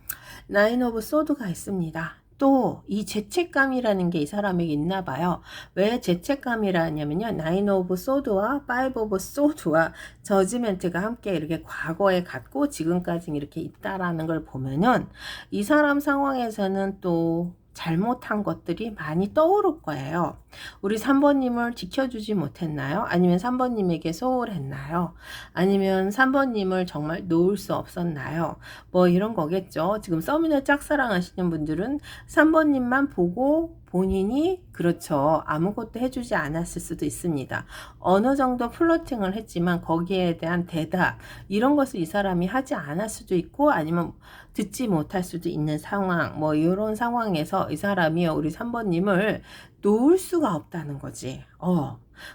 나인 오브 소드가 있습니다. 또 이 죄책감이라는 게 이 사람에게 있나 봐요. 왜 죄책감이라냐면요. 나인 오브 소드와 파이브 오브 소드와 저지멘트가 함께 이렇게 과거에 갔고 지금까지 이렇게 있다라는 걸 보면은 이 사람 상황에서는 또 잘못한 것들이 많이 떠오를 거예요. 우리 3번님을 지켜주지 못했나요? 아니면 3번님에게 소홀했나요? 아니면 3번님을 정말 놓을 수 없었나요? 뭐 이런 거겠죠. 지금 서민을 짝사랑하시는 분들은 3번님만 보고 본인이 그렇죠. 아무것도 해주지 않았을 수도 있습니다. 어느 정도 플러팅을 했지만 거기에 대한 대답 이런 것을 이 사람이 하지 않았을 수도 있고 아니면 듣지 못할 수도 있는 상황 뭐 이런 상황에서 이 사람이 우리 3번님을 놓을 수가 없다는 거지.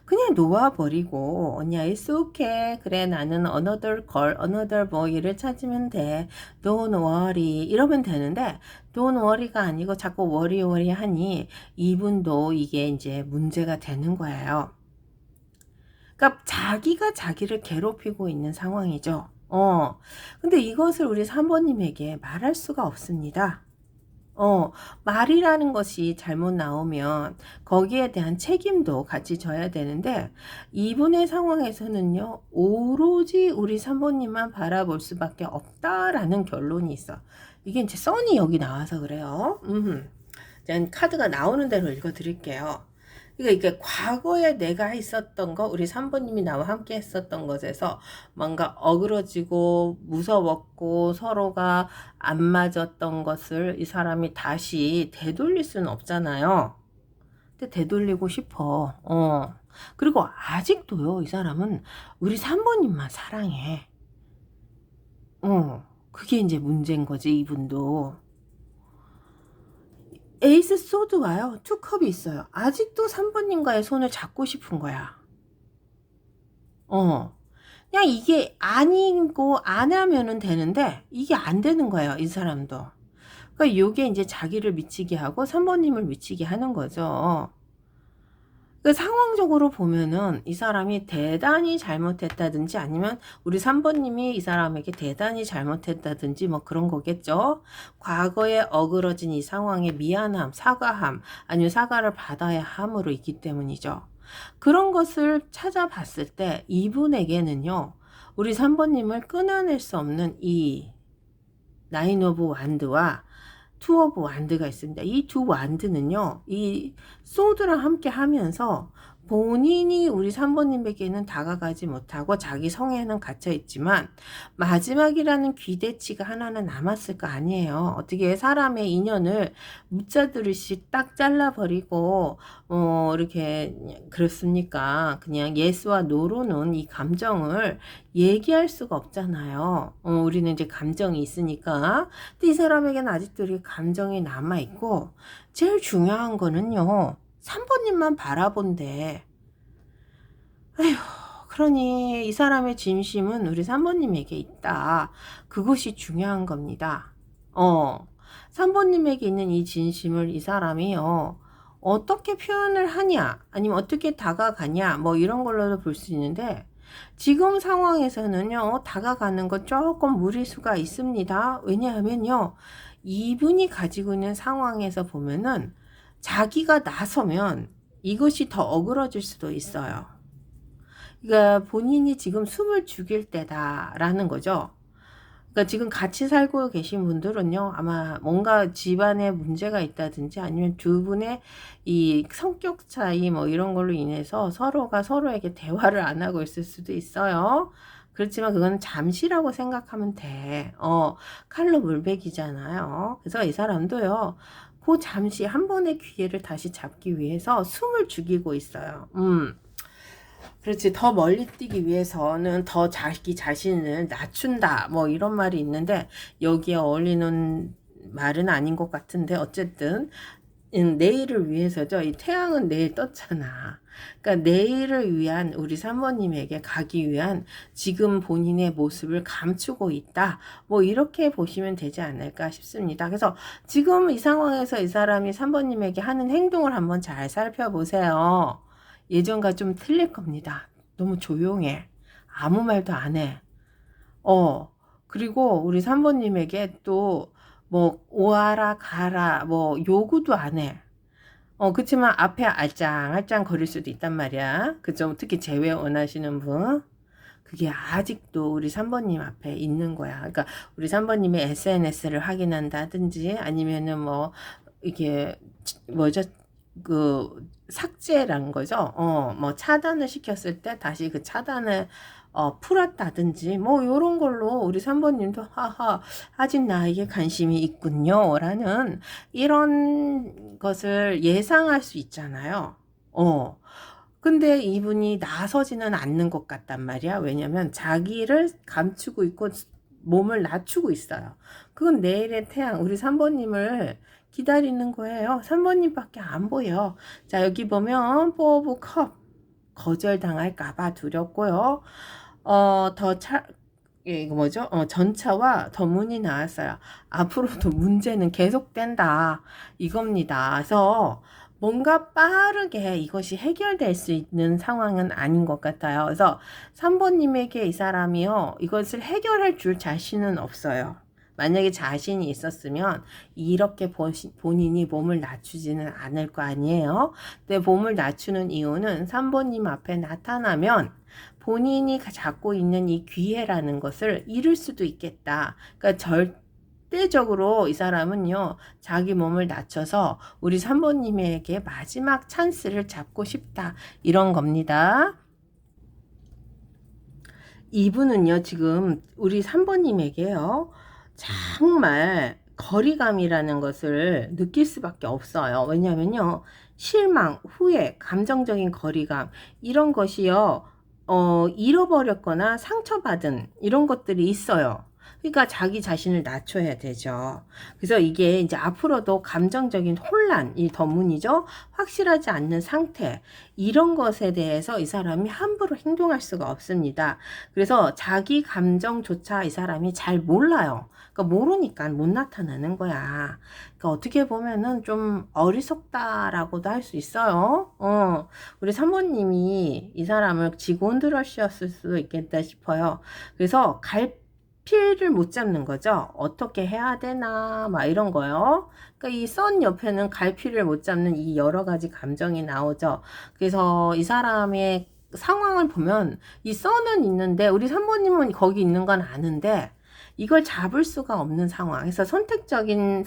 그냥 놓아버리고 언니야 it's okay. 그래 나는 another girl, another boy를 찾으면 돼. Don't worry 이러면 되는데 Don't worry가 아니고 자꾸 worry 하니 이분도 이게 이제 문제가 되는 거예요. 그러니까 자기가 자기를 괴롭히고 있는 상황이죠. 근데 이것을 우리 3번님에게 말할 수가 없습니다. 말이라는 것이 잘못 나오면 거기에 대한 책임도 같이 져야 되는데 이분의 상황에서는요 오로지 우리 3번님만 바라볼 수밖에 없다라는 결론이 있어. 이게 이제 써니 여기 나와서 그래요. 전 카드가 나오는 대로 읽어 드릴게요. 그러니까 이게 과거에 내가 있었던 거, 우리 3번님이 나와 함께 했었던 것에서 뭔가 어그러지고 무서웠고 서로가 안 맞았던 것을 이 사람이 다시 되돌릴 수는 없잖아요. 근데 되돌리고 싶어. 그리고 아직도요, 이 사람은 우리 3번님만 사랑해. 그게 이제 문제인 거지, 이분도. 에이스 소드 와요. 투컵이 있어요. 아직도 3번님과의 손을 잡고 싶은 거야. 그냥 이게 아니고 안 하면은 되는데 이게 안 되는 거예요. 이 사람도. 그러니까 요게 이제 자기를 미치게 하고 3번님을 미치게 하는 거죠. 그 상황적으로 보면은 이 사람이 대단히 잘못했다든지 아니면 우리 3번님이 이 사람에게 대단히 잘못했다든지 뭐 그런 거겠죠. 과거에 어그러진 이 상황에 미안함, 사과함, 아니면 사과를 받아야 함으로 있기 때문이죠. 그런 것을 찾아봤을 때 이분에게는요. 우리 3번님을 끊어낼 수 없는 이 나인 오브 완드와 투 오브 완드가 있습니다. 이 두 완드는요. 이 소드랑 함께 하면서 본인이 우리 3번님에게는 다가가지 못하고 자기 성에는 갇혀 있지만 마지막이라는 기대치가 하나는 남았을 거 아니에요. 어떻게 사람의 인연을 무자드듯이 딱 잘라버리고 이렇게 그렇습니까? 그냥 예스와 노로는 이 감정을 얘기할 수가 없잖아요. 우리는 이제 감정이 있으니까. 근데 이 사람에게는 아직도 이렇게 감정이 남아있고 제일 중요한 거는요. 3번님만 바라본대. 에휴, 그러니 이 사람의 진심은 우리 3번님에게 있다. 그것이 중요한 겁니다. 3번님에게 있는 이 진심을 이 사람이 어떻게 표현을 하냐, 아니면 어떻게 다가가냐, 뭐 이런 걸로도 볼 수 있는데 지금 상황에서는요, 다가가는 건 조금 무리수가 있습니다. 왜냐하면요, 이분이 가지고 있는 상황에서 보면은 자기가 나서면 이것이 더 어그러질 수도 있어요. 그러니까 본인이 지금 숨을 죽일 때다라는 거죠. 그러니까 지금 같이 살고 계신 분들은요, 아마 뭔가 집안에 문제가 있다든지 아니면 두 분의 이 성격 차이 뭐 이런 걸로 인해서 서로가 서로에게 대화를 안 하고 있을 수도 있어요. 그렇지만 그건 잠시라고 생각하면 돼. 칼로 물베기잖아요. 그래서 이 사람도요, 그 잠시 한 번의 기회를 다시 잡기 위해서 숨을 죽이고 있어요. 그렇지. 더 멀리 뛰기 위해서는 더 자기 자신을 낮춘다. 뭐 이런 말이 있는데 여기에 어울리는 말은 아닌 것 같은데 어쨌든 내일을 위해서죠. 이 태양은 내일 떴잖아. 그러니까 내일을 위한 우리 3번님에게 가기 위한 지금 본인의 모습을 감추고 있다. 뭐 이렇게 보시면 되지 않을까 싶습니다. 그래서 지금 이 상황에서 이 사람이 3번님에게 하는 행동을 한번 잘 살펴보세요. 예전과 좀 틀릴 겁니다. 너무 조용해. 아무 말도 안 해. 그리고 우리 3번님에게 또 뭐 오아라 가라 뭐 요구도 안 해. 그치만 앞에 알짱알짱 거릴 수도 있단 말이야. 그죠? 특히 재회 원하시는 분. 그게 아직도 우리 3번님 앞에 있는 거야. 그러니까 우리 3번님의 SNS를 확인한다든지 아니면은 뭐 이게 뭐죠? 그 삭제란 거죠. 뭐 차단을 시켰을 때 다시 그 차단을 풀었다든지 뭐 요런 걸로 우리 3번님도 하하 아직 나에게 관심이 있군요 라는 이런 것을 예상할 수 있잖아요. 근데 이분이 나서지는 않는 것 같단 말이야. 왜냐면 자기를 감추고 있고 몸을 낮추고 있어요. 그건 내일의 태양 우리 3번님을 기다리는 거예요. 3번님밖에 안 보여. 자, 여기 보면 4 오브 컵. 거절당할까봐 두렵고요. 이거 뭐죠? 전차와 더문이 나왔어요. 앞으로도 문제는 계속된다. 이겁니다. 그래서 뭔가 빠르게 이것이 해결될 수 있는 상황은 아닌 것 같아요. 그래서 3번님에게 이 사람이요, 이것을 해결할 줄 자신은 없어요. 만약에 자신이 있었으면 이렇게 본인이 몸을 낮추지는 않을 거 아니에요. 근데 몸을 낮추는 이유는 3번님 앞에 나타나면 본인이 잡고 있는 이 기회라는 것을 잃을 수도 있겠다. 그러니까 절대적으로 이 사람은요, 자기 몸을 낮춰서 우리 3번님에게 마지막 찬스를 잡고 싶다. 이런 겁니다. 이분은요, 지금 우리 3번님에게요, 정말 거리감이라는 것을 느낄 수밖에 없어요. 왜냐면요, 실망, 후회, 감정적인 거리감, 이런 것이요, 잃어버렸거나 상처받은 이런 것들이 있어요. 그러니까 자기 자신을 낮춰야 되죠. 그래서 이게 이제 앞으로도 감정적인 혼란, 이 더문이죠. 확실하지 않는 상태, 이런 것에 대해서 이 사람이 함부로 행동할 수가 없습니다. 그래서 자기 감정조차 이 사람이 잘 몰라요. 그러니까 모르니까 못 나타나는 거야. 그러니까 어떻게 보면은 좀 어리석다라고도 할 수 있어요. 우리 사모님이 이 사람을 지고 흔들으셨을 수도 있겠다 싶어요. 그래서 갈피를 못 잡는 거죠. 어떻게 해야 되나 막 이런 거요. 그러니까 이 선 옆에는 갈피를 못 잡는 이 여러 가지 감정이 나오죠. 그래서 이 사람의 상황을 보면 이 선은 있는데 우리 사모님은 거기 있는 건 아는데 이걸 잡을 수가 없는 상황에서 선택장애,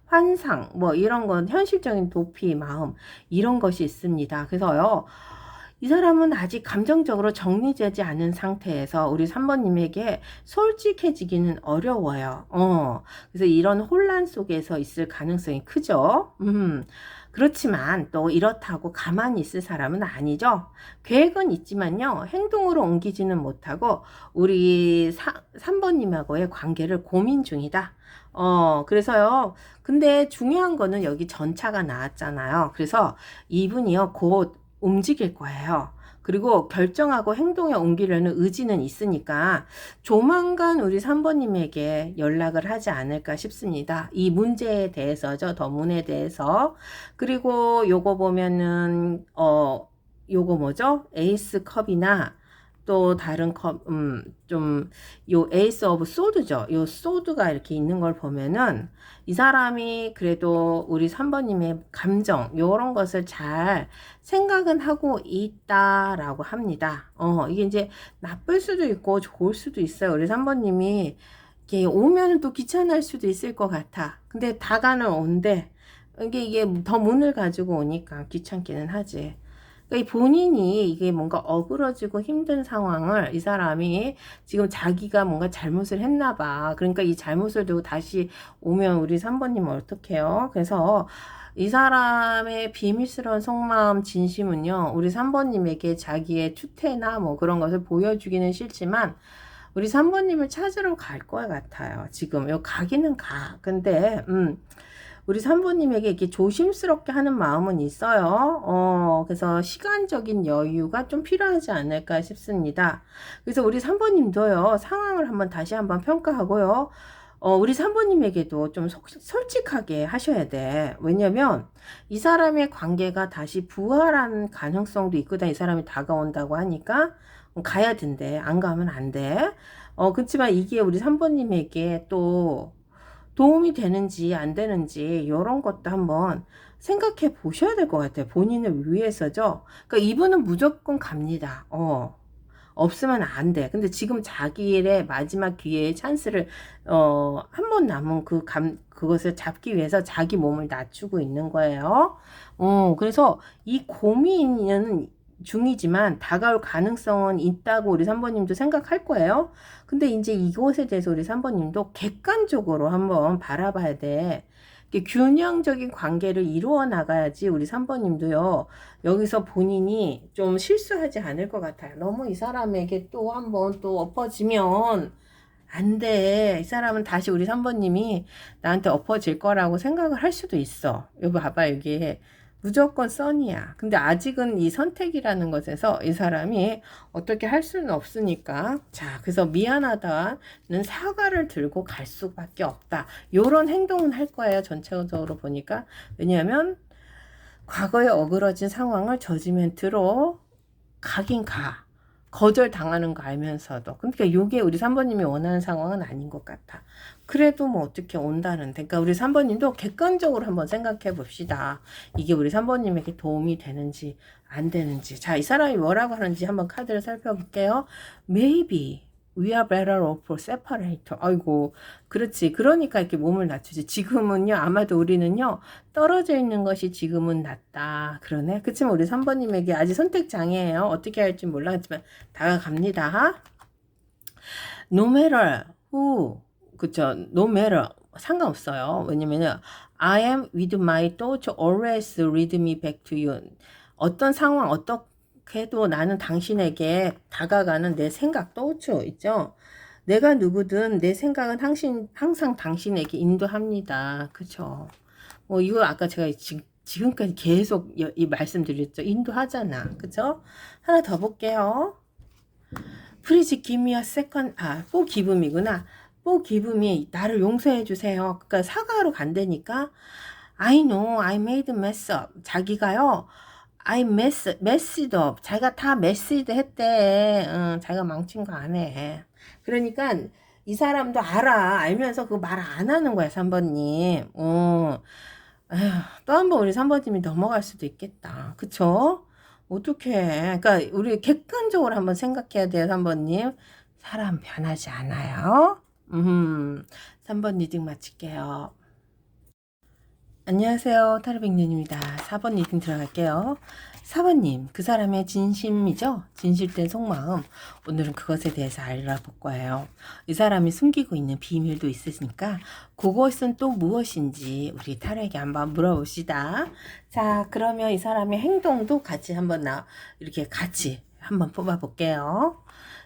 환상, 뭐 이런 건 현실적인 도피, 마음, 이런 것이 있습니다. 그래서요, 이 사람은 아직 감정적으로 정리되지 않은 상태에서 우리 3번님에게 솔직해지기는 어려워요. 그래서 이런 혼란 속에서 있을 가능성이 크죠. 그렇지만 또 이렇다고 가만히 있을 사람은 아니죠. 계획은 있지만요, 행동으로 옮기지는 못하고 우리 3번님하고의 관계를 고민 중이다. 그래서요, 근데 중요한 거는 여기 전차가 나왔잖아요. 그래서 이분이요, 곧 움직일 거예요. 그리고 결정하고 행동에 옮기려는 의지는 있으니까 조만간 우리 3번님에게 연락을 하지 않을까 싶습니다. 이 문제에 대해서죠. 더문에 대해서. 그리고 요거 보면은 요거 뭐죠? 에이스 컵이나 또 다른 컵, 요 에이스 오브 소드죠. 요 소드가 이렇게 있는 걸 보면은 이 사람이 그래도 우리 3번님의 감정, 요런 것을 잘 생각은 하고 있다라고 합니다. 이게 이제 나쁠 수도 있고 좋을 수도 있어요. 우리 3번님이 이게 오면 또 귀찮을 수도 있을 것 같아. 근데 다가는 온대. 이게 더 문을 가지고 오니까 귀찮기는 하지. 그러니까 본인이 이게 뭔가 어그러지고 힘든 상황을 이 사람이 지금 자기가 뭔가 잘못을 했나 봐. 그러니까 이 잘못을 두고 다시 오면 우리 3번님은 어떡해요? 그래서 이 사람의 비밀스러운 속마음 진심은요, 우리 3번님에게 자기의 투태나 뭐 그런 것을 보여주기는 싫지만 우리 3번님을 찾으러 갈 것 같아요. 지금 요 가기는 가. 근데 우리 3번님에게 이렇게 조심스럽게 하는 마음은 있어요. 그래서 시간적인 여유가 좀 필요하지 않을까 싶습니다. 그래서 우리 3번님도요, 상황을 다시 한번 평가하고요. 우리 3번님에게도 좀 솔직하게 하셔야 돼. 왜냐면 이 사람의 관계가 다시 부활한 가능성도 있거든. 이 사람이 다가온다고 하니까 가야 된대. 안 가면 안 돼. 그렇지만 이게 우리 3번님에게 또 도움이 되는지 안 되는지 이런 것도 한번 생각해 보셔야 될 것 같아요. 본인을 위해서죠. 그러니까 이분은 무조건 갑니다. 없으면 안 돼. 근데 지금 자기의 마지막 기회의 찬스를 한 번 남은 그것을 잡기 위해서 자기 몸을 낮추고 있는 거예요. 그래서 이 고민은 중이지만 다가올 가능성은 있다고 우리 3번님도 생각할 거예요. 근데 이제 이것에 대해서 우리 3번님도 객관적으로 한번 바라봐야 돼. 균형적인 관계를 이루어 나가야지 우리 3번님도요, 여기서 본인이 좀 실수하지 않을 것 같아요. 너무 이 사람에게 또 한번 또 엎어지면 안 돼. 이 사람은 다시 우리 3번님이 나한테 엎어질 거라고 생각을 할 수도 있어. 여기 봐봐, 여기 무조건 선이야. 근데 아직은 이 선택이라는 것에서 이 사람이 어떻게 할 수는 없으니까. 자, 그래서 미안하다는 사과를 들고 갈 수밖에 없다. 요런 행동은 할 거예요. 전체적으로 보니까. 왜냐하면 과거에 어그러진 상황을 저지멘트로 가긴 가. 거절당하는 거 알면서도. 그러니까 요게 우리 3번님이 원하는 상황은 아닌 것 같아. 그래도 뭐 어떻게 온다는데. 그러니까 우리 3번님도 객관적으로 한번 생각해 봅시다. 이게 우리 3번님에게 도움이 되는지 안 되는지. 자, 이 사람이 뭐라고 하는지 한번 카드를 살펴볼게요. Maybe we are better off for separator. 아이고, 그렇지. 그러니까 이렇게 몸을 낮추지. 지금은요, 아마도 우리는요, 떨어져 있는 것이 지금은 낫다. 그러네. 그치만 우리 3번님에게 아직 선택 장애예요. 어떻게 할지 몰라지만 다가갑니다. No matter who, 그쵸. No matter. 상관없어요. 왜냐면은 I am with my thoughts always lead me back to you. 어떤 상황, 어떻게도 나는 당신에게 다가가는 내 생각, thoughts 있죠. 내가 누구든 내 생각은 항상 당신에게 인도합니다. 그쵸. 이거 아까 제가 지금까지 계속 이 말씀드렸죠. 인도하잖아. 그쵸? 하나 더 볼게요. Please give me a second. forgive이구나. forgive이 나를 용서해 주세요. 그러니까 사과하러 간다니까. I know I made mess up. 자기가요. I messed up. 자기가 다 messed 했대. 자기가 망친 거 안 해. 그러니까 이 사람도 알면서 그 말 안 하는 거야, 3번님. 또 한 번 우리 3번님이 넘어갈 수도 있겠다. 그쵸? 어떡해. 그러니까 우리 객관적으로 한번 생각해야 돼요, 3번님. 사람 변하지 않아요. 3번 리딩 마칠게요. 안녕하세요. 타로백년입니다. 4번 리딩 들어갈게요. 4번님, 그 사람의 진심이죠? 진실된 속마음. 오늘은 그것에 대해서 알아볼 거예요. 이 사람이 숨기고 있는 비밀도 있으니까 그것은 또 무엇인지 우리 타로에게 한번 물어봅시다. 자, 그러면 이 사람의 행동도 같이 이렇게 같이 한번 뽑아볼게요.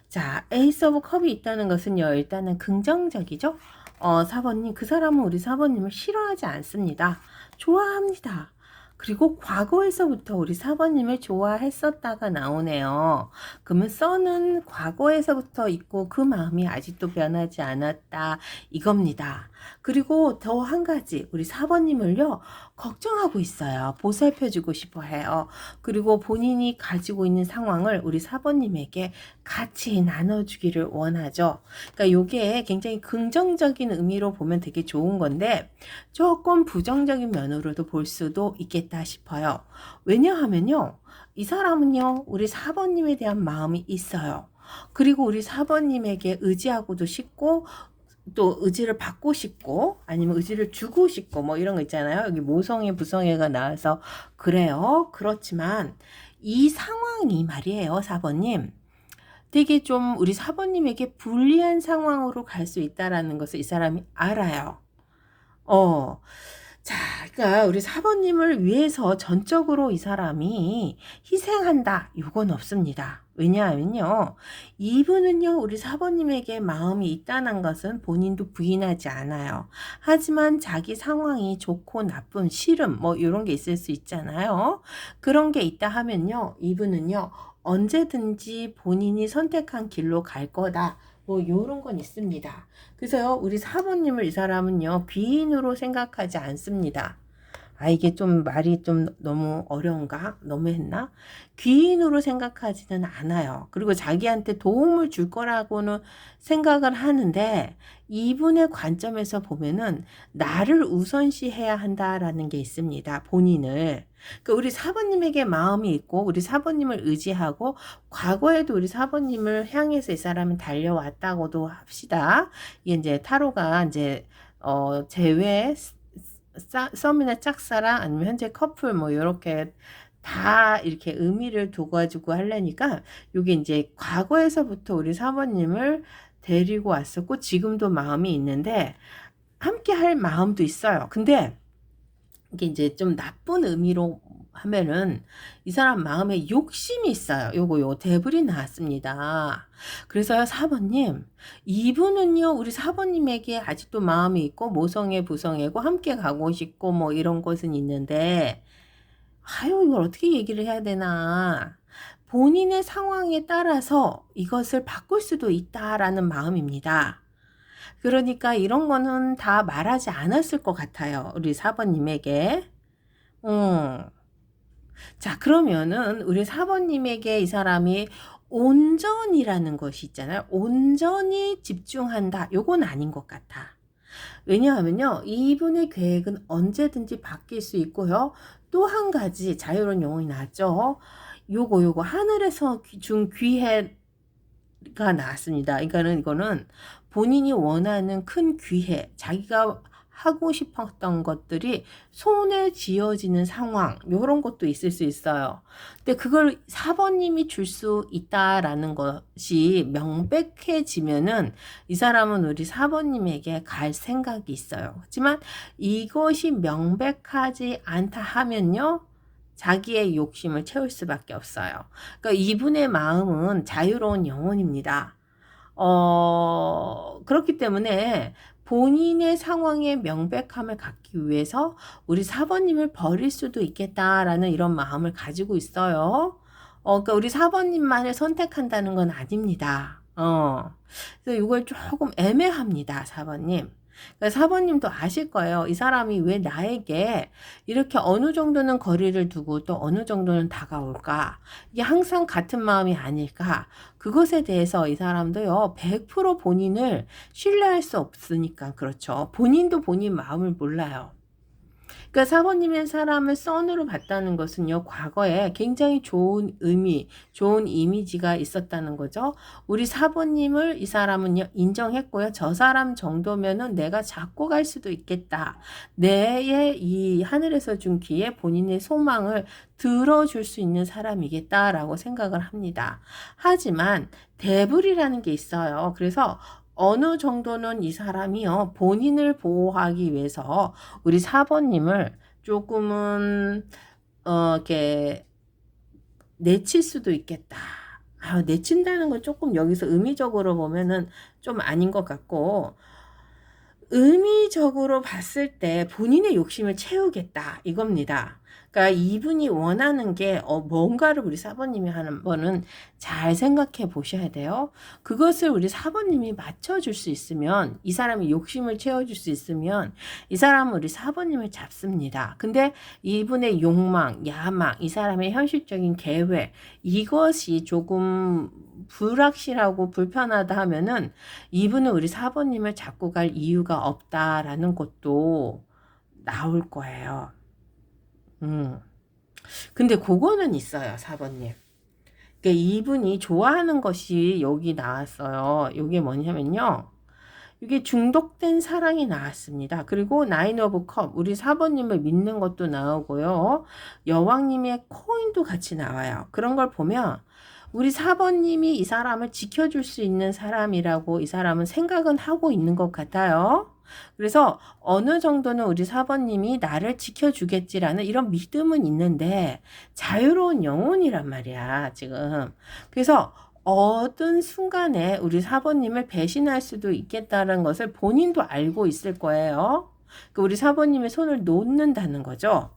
자, 에이스 오브 컵이 있다는 것은요, 일단은 긍정적이죠? 4번님, 그 사람은 우리 4번님을 싫어하지 않습니다. 좋아합니다. 그리고 과거에서부터 우리 4번님을 좋아했었다가 나오네요. 그러면 써는 과거에서부터 있고 그 마음이 아직도 변하지 않았다 이겁니다. 그리고 더 한 가지 우리 4번님을요 걱정하고 있어요. 보살펴주고 싶어 해요. 그리고 본인이 가지고 있는 상황을 우리 4번님에게 같이 나눠주기를 원하죠. 그러니까 이게 굉장히 긍정적인 의미로 보면 되게 좋은 건데 조금 부정적인 면으로도 볼 수도 있겠다 싶어요. 왜냐하면요. 이 사람은요. 우리 4번님에 대한 마음이 있어요. 그리고 우리 4번님에게 의지하고도 싶고 또 의지를 받고 싶고 아니면 의지를 주고 싶고 뭐 이런 거 있잖아요. 여기 모성애 부성애가 나와서 그래요. 그렇지만 이 상황이 말이에요. 4번님. 되게 좀 우리 4번님에게 불리한 상황으로 갈 수 있다라는 것을 이 사람이 알아요. 자, 그러니까 우리 4번님을 위해서 전적으로 이 사람이 희생한다. 요건 없습니다. 왜냐하면요. 이분은요. 우리 4번님에게 마음이 있다는 것은 본인도 부인하지 않아요. 하지만 자기 상황이 좋고 나쁜 싫음 뭐 이런 게 있을 수 있잖아요. 그런 게 있다 하면요. 이분은요. 언제든지 본인이 선택한 길로 갈 거다. 뭐 요런 건 있습니다. 그래서요. 우리 4번님을 이 사람은요. 귀인으로 생각하지 않습니다. 이게 좀 말이 좀 너무 어려운가? 너무했나? 귀인으로 생각하지는 않아요. 그리고 자기한테 도움을 줄 거라고는 생각을 하는데 이분의 관점에서 보면은 나를 우선시해야 한다라는 게 있습니다. 본인을. 그러니까 우리 4번님에게 마음이 있고 우리 4번님을 의지하고 과거에도 우리 4번님을 향해서 이 사람은 달려왔다고도 합시다. 이게 이제 타로가 이제 제외 썸이나 짝사랑 아니면 현재 커플 뭐 이렇게 다 이렇게 의미를 둬가지고 하려니까 요게 이제 과거에서부터 우리 4번님을 데리고 왔었고 지금도 마음이 있는데 함께 할 마음도 있어요. 근데 이게 이제 좀 나쁜 의미로 하면은 이 사람 마음에 욕심이 있어요. 요 대불이 나왔습니다. 그래서요 4번님 이분은요 우리 4번님에게 아직도 마음이 있고 모성애 부성애고 함께 가고 싶고 뭐 이런 것은 있는데 아유, 이걸 어떻게 얘기를 해야 되나. 본인의 상황에 따라서 이것을 바꿀 수도 있다라는 마음입니다. 그러니까 이런 거는 다 말하지 않았을 것 같아요. 우리 4번님에게. 자, 그러면은 우리 4번님에게 이 사람이 온전이라는 것이 있잖아요. 온전히 집중한다. 요건 아닌 것 같아. 왜냐하면요, 이분의 계획은 언제든지 바뀔 수 있고요. 또 한 가지 자유로운 영혼이 나왔죠. 요거 하늘에서 준 기회가 나왔습니다. 그러니까는 이거는 본인이 원하는 큰 기회, 자기가 하고 싶었던 것들이 손에 쥐어지는 상황, 요런 것도 있을 수 있어요. 근데 그걸 4번님이 줄 수 있다라는 것이 명백해지면은 이 사람은 우리 4번님에게 갈 생각이 있어요. 하지만 이것이 명백하지 않다 하면요, 자기의 욕심을 채울 수밖에 없어요. 그러니까 이분의 마음은 자유로운 영혼입니다. 그렇기 때문에 본인의 상황의 명백함을 갖기 위해서 우리 4번님을 버릴 수도 있겠다라는 이런 마음을 가지고 있어요. 그러니까 우리 4번님만을 선택한다는 건 아닙니다. 그래서 이걸 조금 애매합니다, 4번님. 그러니까 4번님도 아실 거예요. 이 사람이 왜 나에게 이렇게 어느 정도는 거리를 두고 또 어느 정도는 다가올까? 이게 항상 같은 마음이 아닐까? 그것에 대해서 이 사람도요, 100% 본인을 신뢰할 수 없으니까 그렇죠. 본인도 본인 마음을 몰라요. 그러니까 4번님의 사람을 썬으로 봤다는 것은요, 과거에 굉장히 좋은 의미, 좋은 이미지가 있었다는 거죠. 우리 4번님을 이 사람은요, 인정했고요. 저 사람 정도면은 내가 잡고 갈 수도 있겠다. 내의 이 하늘에서 준 기회, 본인의 소망을 들어줄 수 있는 사람이겠다라고 생각을 합니다. 하지만 대불이라는 게 있어요. 그래서 어느 정도는 이 사람이요, 본인을 보호하기 위해서 우리 4번님을 조금은 이렇게 내칠 수도 있겠다. 내친다는 건 조금 여기서 의미적으로 보면은 좀 아닌 것 같고, 의미적으로 봤을 때 본인의 욕심을 채우겠다 이겁니다. 그러니까 이분이 원하는 게 뭔가를 우리 4번님이 하는 거는 잘 생각해 보셔야 돼요. 그것을 우리 4번님이 맞춰줄 수 있으면, 이 사람이 욕심을 채워줄 수 있으면 이 사람은 우리 4번님을 잡습니다. 근데 이분의 욕망, 야망, 이 사람의 현실적인 계획, 이것이 조금 불확실하고 불편하다 하면은 이분은 우리 4번님을 잡고 갈 이유가 없다라는 것도 나올 거예요. 근데 그거는 있어요, 4번님. 그러니까 이분이 좋아하는 것이 여기 나왔어요. 이게 뭐냐면요, 이게 중독된 사랑이 나왔습니다. 그리고 나인 오브 컵, 우리 4번님을 믿는 것도 나오고요. 여왕님의 코인도 같이 나와요. 그런 걸 보면 우리 4번님이 이 사람을 지켜줄 수 있는 사람이라고 이 사람은 생각은 하고 있는 것 같아요. 그래서 어느 정도는 우리 4번님이 나를 지켜주겠지라는 이런 믿음은 있는데 자유로운 영혼이란 말이야, 지금. 그래서 어떤 순간에 우리 4번님을 배신할 수도 있겠다는 것을 본인도 알고 있을 거예요. 우리 4번님의 손을 놓는다는 거죠.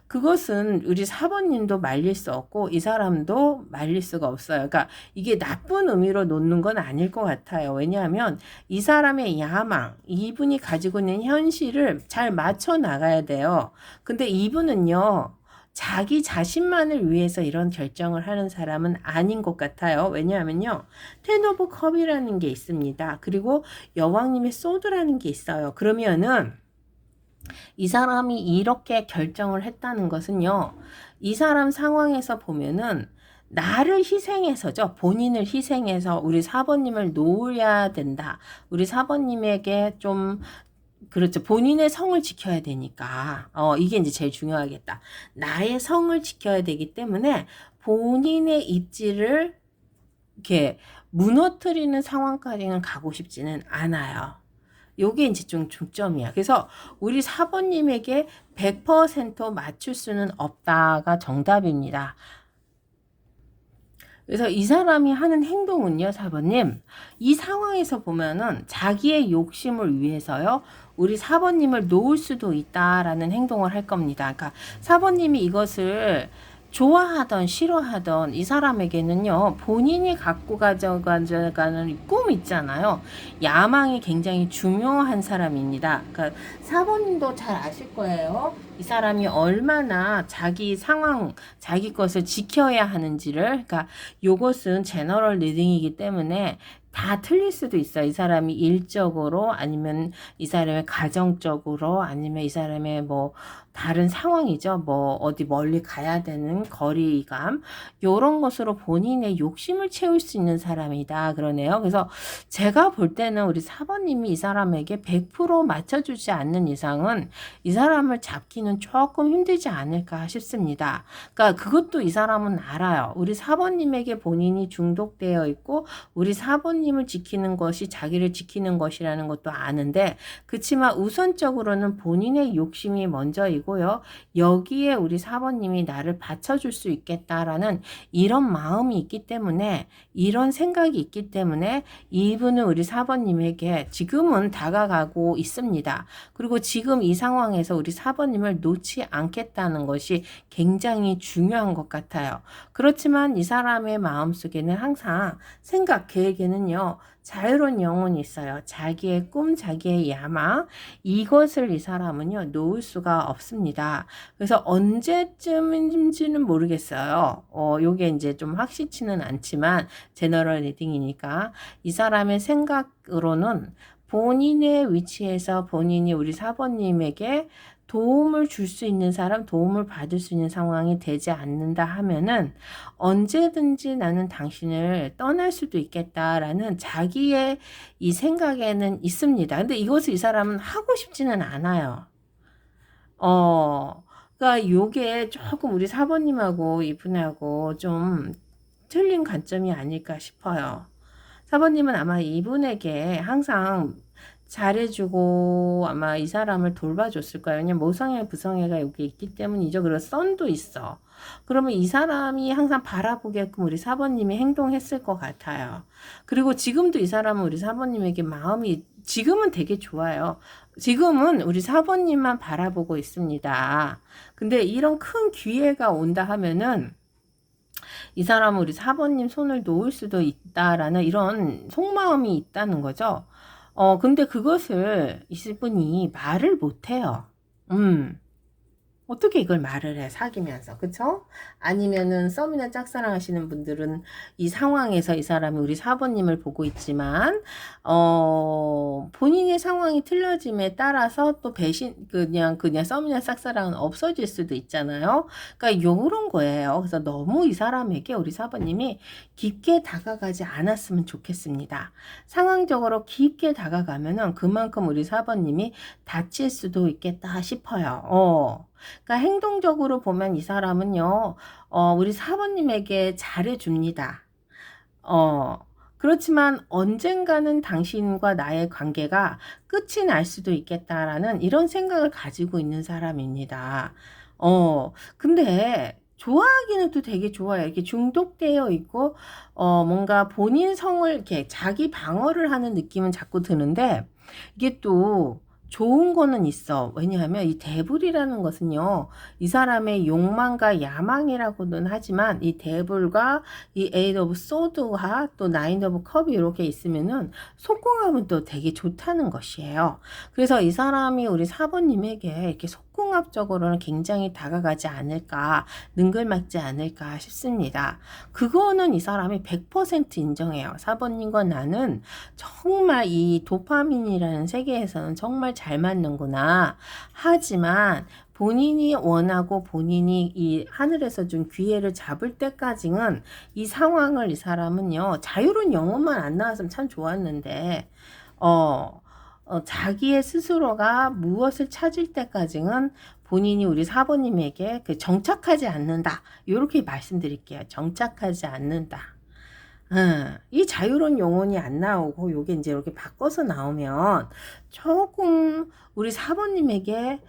그것은 우리 4번님도 말릴 수 없고 이 사람도 말릴 수가 없어요. 그러니까 이게 나쁜 의미로 놓는 건 아닐 것 같아요. 왜냐하면 이 사람의 야망, 이분이 가지고 있는 현실을 잘 맞춰 나가야 돼요. 근데 이분은요, 자기 자신만을 위해서 이런 결정을 하는 사람은 아닌 것 같아요. 왜냐하면요, 텐 오브 컵이라는 게 있습니다. 그리고 여왕님의 소드라는 게 있어요. 그러면은 이 사람이 이렇게 결정을 했다는 것은요, 이 사람 상황에서 보면은 나를 희생해서죠. 본인을 희생해서 우리 4번님을 놓아야 된다. 우리 4번님에게 좀, 그렇죠. 본인의 성을 지켜야 되니까. 이게 이제 제일 중요하겠다. 나의 성을 지켜야 되기 때문에 본인의 입지를 이렇게 무너뜨리는 상황까지는 가고 싶지는 않아요. 요게 이제 좀 중점이야. 그래서 우리 4번님에게 100% 맞출 수는 없다가 정답입니다. 그래서 이 사람이 하는 행동은요, 4번님. 이 상황에서 보면은 자기의 욕심을 위해서요, 우리 4번님을 놓을 수도 있다라는 행동을 할 겁니다. 그러니까 4번님이 이것을 좋아하던 싫어하던 이 사람에게는요, 본인이 갖고 가져가는 꿈 있잖아요. 야망이 굉장히 중요한 사람입니다. 그러니까 4번님도 잘 아실 거예요. 이 사람이 얼마나 자기 상황, 자기 것을 지켜야 하는지를. 그러니까 요것은 제너럴 리딩이기 때문에 다 틀릴 수도 있어요. 이 사람이 일적으로, 아니면 이 사람의 가정적으로, 아니면 이 사람의 뭐 다른 상황이죠. 뭐 어디 멀리 가야 되는 거리감, 요런 것으로 본인의 욕심을 채울 수 있는 사람이다 그러네요. 그래서 제가 볼 때는 우리 4번님이 이 사람에게 100% 맞춰주지 않는 이상은 이 사람을 잡기는 조금 힘들지 않을까 싶습니다. 그러니까 그것도 이 사람은 알아요. 우리 4번님에게 본인이 중독되어 있고 우리 4번님을 지키는 것이 자기를 지키는 것이라는 것도 아는데, 그치만 우선적으로는 본인의 욕심이 먼저이고요. 여기에 우리 4번님이 나를 받쳐줄 수 있겠다라는 이런 마음이 있기 때문에, 이런 생각이 있기 때문에 이분은 우리 4번님에게 지금은 다가가고 있습니다. 그리고 지금 이 상황에서 우리 4번님을 놓지 않겠다는 것이 굉장히 중요한 것 같아요. 그렇지만 이 사람의 마음속에는 항상 생각, 계획에는요, 자유로운 영혼이 있어요. 자기의 꿈, 자기의 야망, 이것을 이 사람은요, 놓을 수가 없습니다. 그래서 언제쯤인지는 모르겠어요. 요게 이제 좀 확실치는 않지만, 제너럴 리딩이니까, 이 사람의 생각으로는 본인의 위치에서 본인이 우리 4번님에게 도움을 줄 수 있는 사람, 도움을 받을 수 있는 상황이 되지 않는다 하면은 언제든지 나는 당신을 떠날 수도 있겠다라는 자기의 이 생각에는 있습니다. 근데 이것을 이 사람은 하고 싶지는 않아요. 그러니까 요게 조금 우리 4번님하고 이분하고 좀 틀린 관점이 아닐까 싶어요. 4번님은 아마 이분에게 항상 잘해주고 아마 이 사람을 돌봐줬을 거예요. 왜냐면 모성애, 부성애가 여기 있기 때문이죠. 그리고 썬도 있어. 그러면 이 사람이 항상 바라보게끔 우리 4번님이 행동했을 것 같아요. 그리고 지금도 이 사람은 우리 4번님에게 마음이 지금은 되게 좋아요. 지금은 우리 4번님만 바라보고 있습니다. 근데 이런 큰 기회가 온다 하면은 이 사람은 우리 4번님 손을 놓을 수도 있다라는 이런 속마음이 있다는 거죠. 근데 그것을 이분이 말을 못해요. 어떻게 이걸 말을 해, 사귀면서. 그쵸? 아니면은 썸이나 짝사랑 하시는 분들은 이 상황에서 이 사람이 우리 4번님을 보고 있지만, 본인의 상황이 틀려짐에 따라서 또 그냥 썸이나 짝사랑은 없어질 수도 있잖아요. 그러니까 요런 거예요. 그래서 너무 이 사람에게 우리 4번님이 깊게 다가가지 않았으면 좋겠습니다. 상황적으로 깊게 다가가면은 그만큼 우리 4번님이 다칠 수도 있겠다 싶어요. 그러니까 행동적으로 보면 이 사람은요, 우리 4번님에게 잘해줍니다. 그렇지만 언젠가는 당신과 나의 관계가 끝이 날 수도 있겠다라는 이런 생각을 가지고 있는 사람입니다. 근데 좋아하기는 또 되게 좋아요. 이렇게 중독되어 있고, 뭔가 본인 성을 이렇게 자기 방어를 하는 느낌은 자꾸 드는데, 이게 또 좋은 거는 있어. 왜냐하면 이 데블이라는 것은요, 이 사람의 욕망과 야망이라고는 하지만 이 데블과 이 에이트 오브 소드와 또 나인 오브 컵이 이렇게 있으면은 속궁합은 또 되게 좋다는 것이에요. 그래서 이 사람이 우리 4번님에게 이렇게 속궁합적으로는 굉장히 다가가지 않을까, 능글맞지 않을까 싶습니다. 그거는 이 사람이 100% 인정해요. 4번님과 나는 정말 이 도파민이라는 세계에서는 정말 잘 맞는구나. 하지만 본인이 원하고 본인이 이 하늘에서 준 기회를 잡을 때까지는 이 상황을 이 사람은요, 자유로운 영혼만 안 나왔으면 참 좋았는데, 자기의 스스로가 무엇을 찾을 때까지는 본인이 우리 4번님에게 정착하지 않는다. 이렇게 말씀드릴게요. 정착하지 않는다. 이 자유로운 영혼이 안 나오고 요게 이제 이렇게 바꿔서 나오면 조금 우리 4번님에게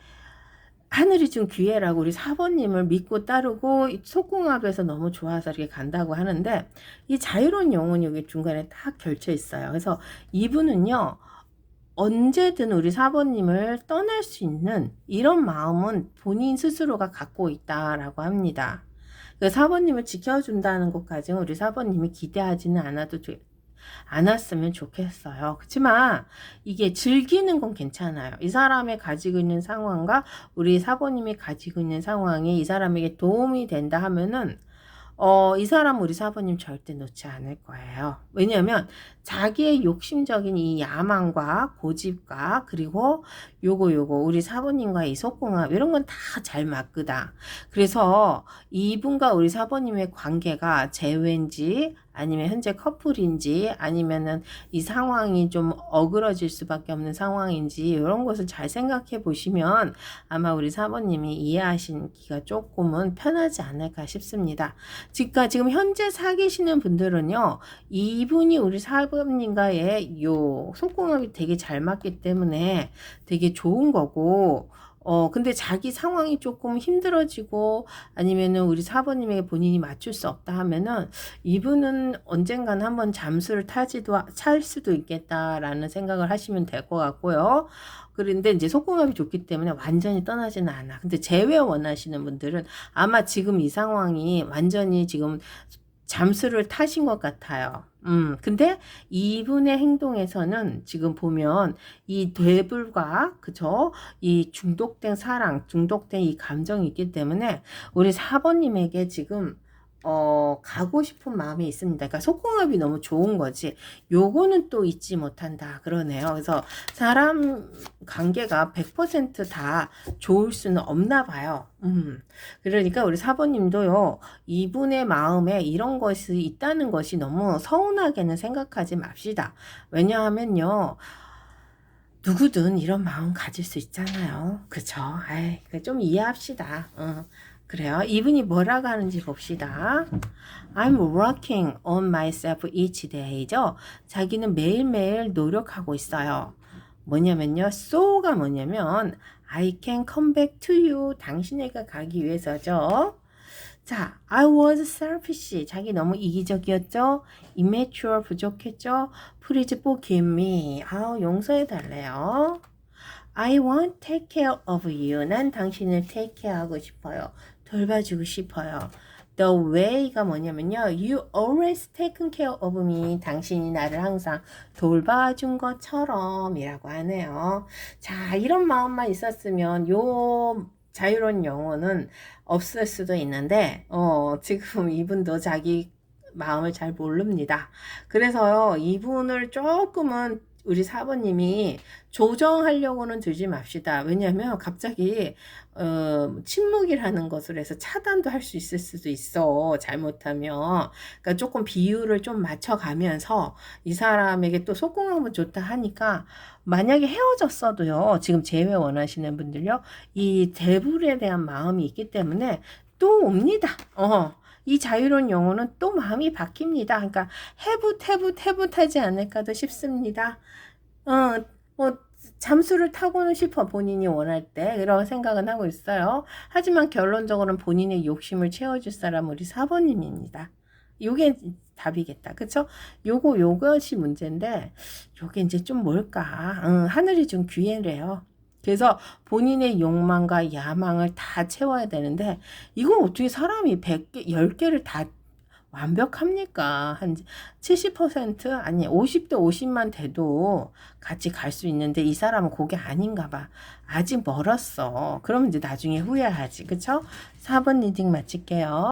하늘이 준 기회라고 우리 4번님을 믿고 따르고 속궁합에서 너무 좋아서 이렇게 간다고 하는데, 이 자유로운 영혼이 여기 중간에 딱 결쳐 있어요. 그래서 이분은요, 언제든 우리 4번님을 떠날 수 있는 이런 마음은 본인 스스로가 갖고 있다라고 합니다. 4번님을 지켜준다는 것까지는 우리 4번님이 기대하지는 않았으면 좋겠어요. 그렇지만 이게 즐기는 건 괜찮아요. 이 사람이 가지고 있는 상황과 우리 4번님이 가지고 있는 상황이 이 사람에게 도움이 된다 하면은 이 사람 우리 4번님 절대 놓지 않을 거예요. 왜냐하면 자기의 욕심적인 이 야망과 고집과 그리고 요거 우리 4번님과 이 속궁합 이런 건 다 잘 맞거다. 그래서 이분과 우리 4번님의 관계가 재회인지 아니면 현재 커플인지 아니면은 이 상황이 좀 어그러질 수밖에 없는 상황인지 이런 것을 잘 생각해 보시면 아마 우리 4번님이 이해하시기가 조금은 편하지 않을까 싶습니다. 지금 현재 사귀시는 분들은요, 이분이 우리 4번님과의 요 속궁합이 되게 잘 맞기 때문에 되게 좋은 거고, 근데 자기 상황이 조금 힘들어지고 아니면은 우리 4번님에게 본인이 맞출 수 없다 하면은 이분은 언젠가는 한번 잠수를 찰 수도 있겠다라는 생각을 하시면 될 것 같고요. 그런데 이제 속궁합이 좋기 때문에 완전히 떠나지는 않아. 근데 재회 원하시는 분들은 아마 지금 이 상황이 완전히 지금 잠수를 타신 것 같아요. 근데 이분의 행동에서는 지금 보면 이 되불과, 그죠? 이 중독된 사랑, 중독된 이 감정이 있기 때문에 우리 4번님에게 지금 가고 싶은 마음이 있습니다. 그러니까 속궁합이 너무 좋은 거지. 요거는 또 잊지 못한다. 그러네요. 그래서 사람 관계가 100%다 좋을 수는 없나 봐요. 그러니까 우리 4번님도요, 이분의 마음에 이런 것이 있다는 것이 너무 서운하게는 생각하지 맙시다. 왜냐하면요, 누구든 이런 마음 가질 수 있잖아요. 그쵸? 좀 이해합시다. 그래요. 이분이 뭐라고 하는지 봅시다. I'm working on myself each day죠. 자기는 매일매일 노력하고 있어요. 뭐냐면요. so가 뭐냐면 I can come back to you. 당신에게 가기 위해서죠. 자, I was selfish. 자기 너무 이기적이었죠? immature 부족했죠? Please forgive me. 용서해 달래요. I want to take care of you. 난 당신을 take care 하고 싶어요. 돌봐주고 싶어요. The way가 뭐냐면요. You always taken care of me. 당신이 나를 항상 돌봐준 것처럼 이라고 하네요. 자, 이런 마음만 있었으면 요 자유로운 영혼은 없을 수도 있는데 지금 이분도 자기 마음을 잘 모릅니다. 그래서요, 이분을 조금은 우리 4번님이 조정하려고는 들지 맙시다. 왜냐하면 갑자기 침묵이라는 것을 해서 차단도 할 수 있을 수도 있어. 잘못하면. 그러니까 조금 비율을 좀 맞춰가면서 이 사람에게 또 속궁합은 좋다 하니까 만약에 헤어졌어도요. 지금 재회 원하시는 분들요. 이 대불에 대한 마음이 있기 때문에 또 옵니다. 이 자유로운 영혼은 또 마음이 바뀝니다. 그러니까 해붓하지 않을까도 싶습니다. 잠수를 타고는 싶어 본인이 원할 때 그런 생각은 하고 있어요. 하지만 결론적으로는 본인의 욕심을 채워줄 사람은 우리 4번님입니다. 요게 답이겠다. 그쵸? 요것이 문제인데 요게 이제 좀 뭘까? 하늘이 좀 기회래요. 그래서 본인의 욕망과 야망을 다 채워야 되는데 이건 어떻게 사람이 100개, 10개를 다 완벽합니까? 한 70% 아니 50대 50만 돼도 같이 갈 수 있는데 이 사람은 그게 아닌가 봐. 아직 멀었어. 그러면 이제 나중에 후회하지. 그쵸? 4번 리딩 마칠게요.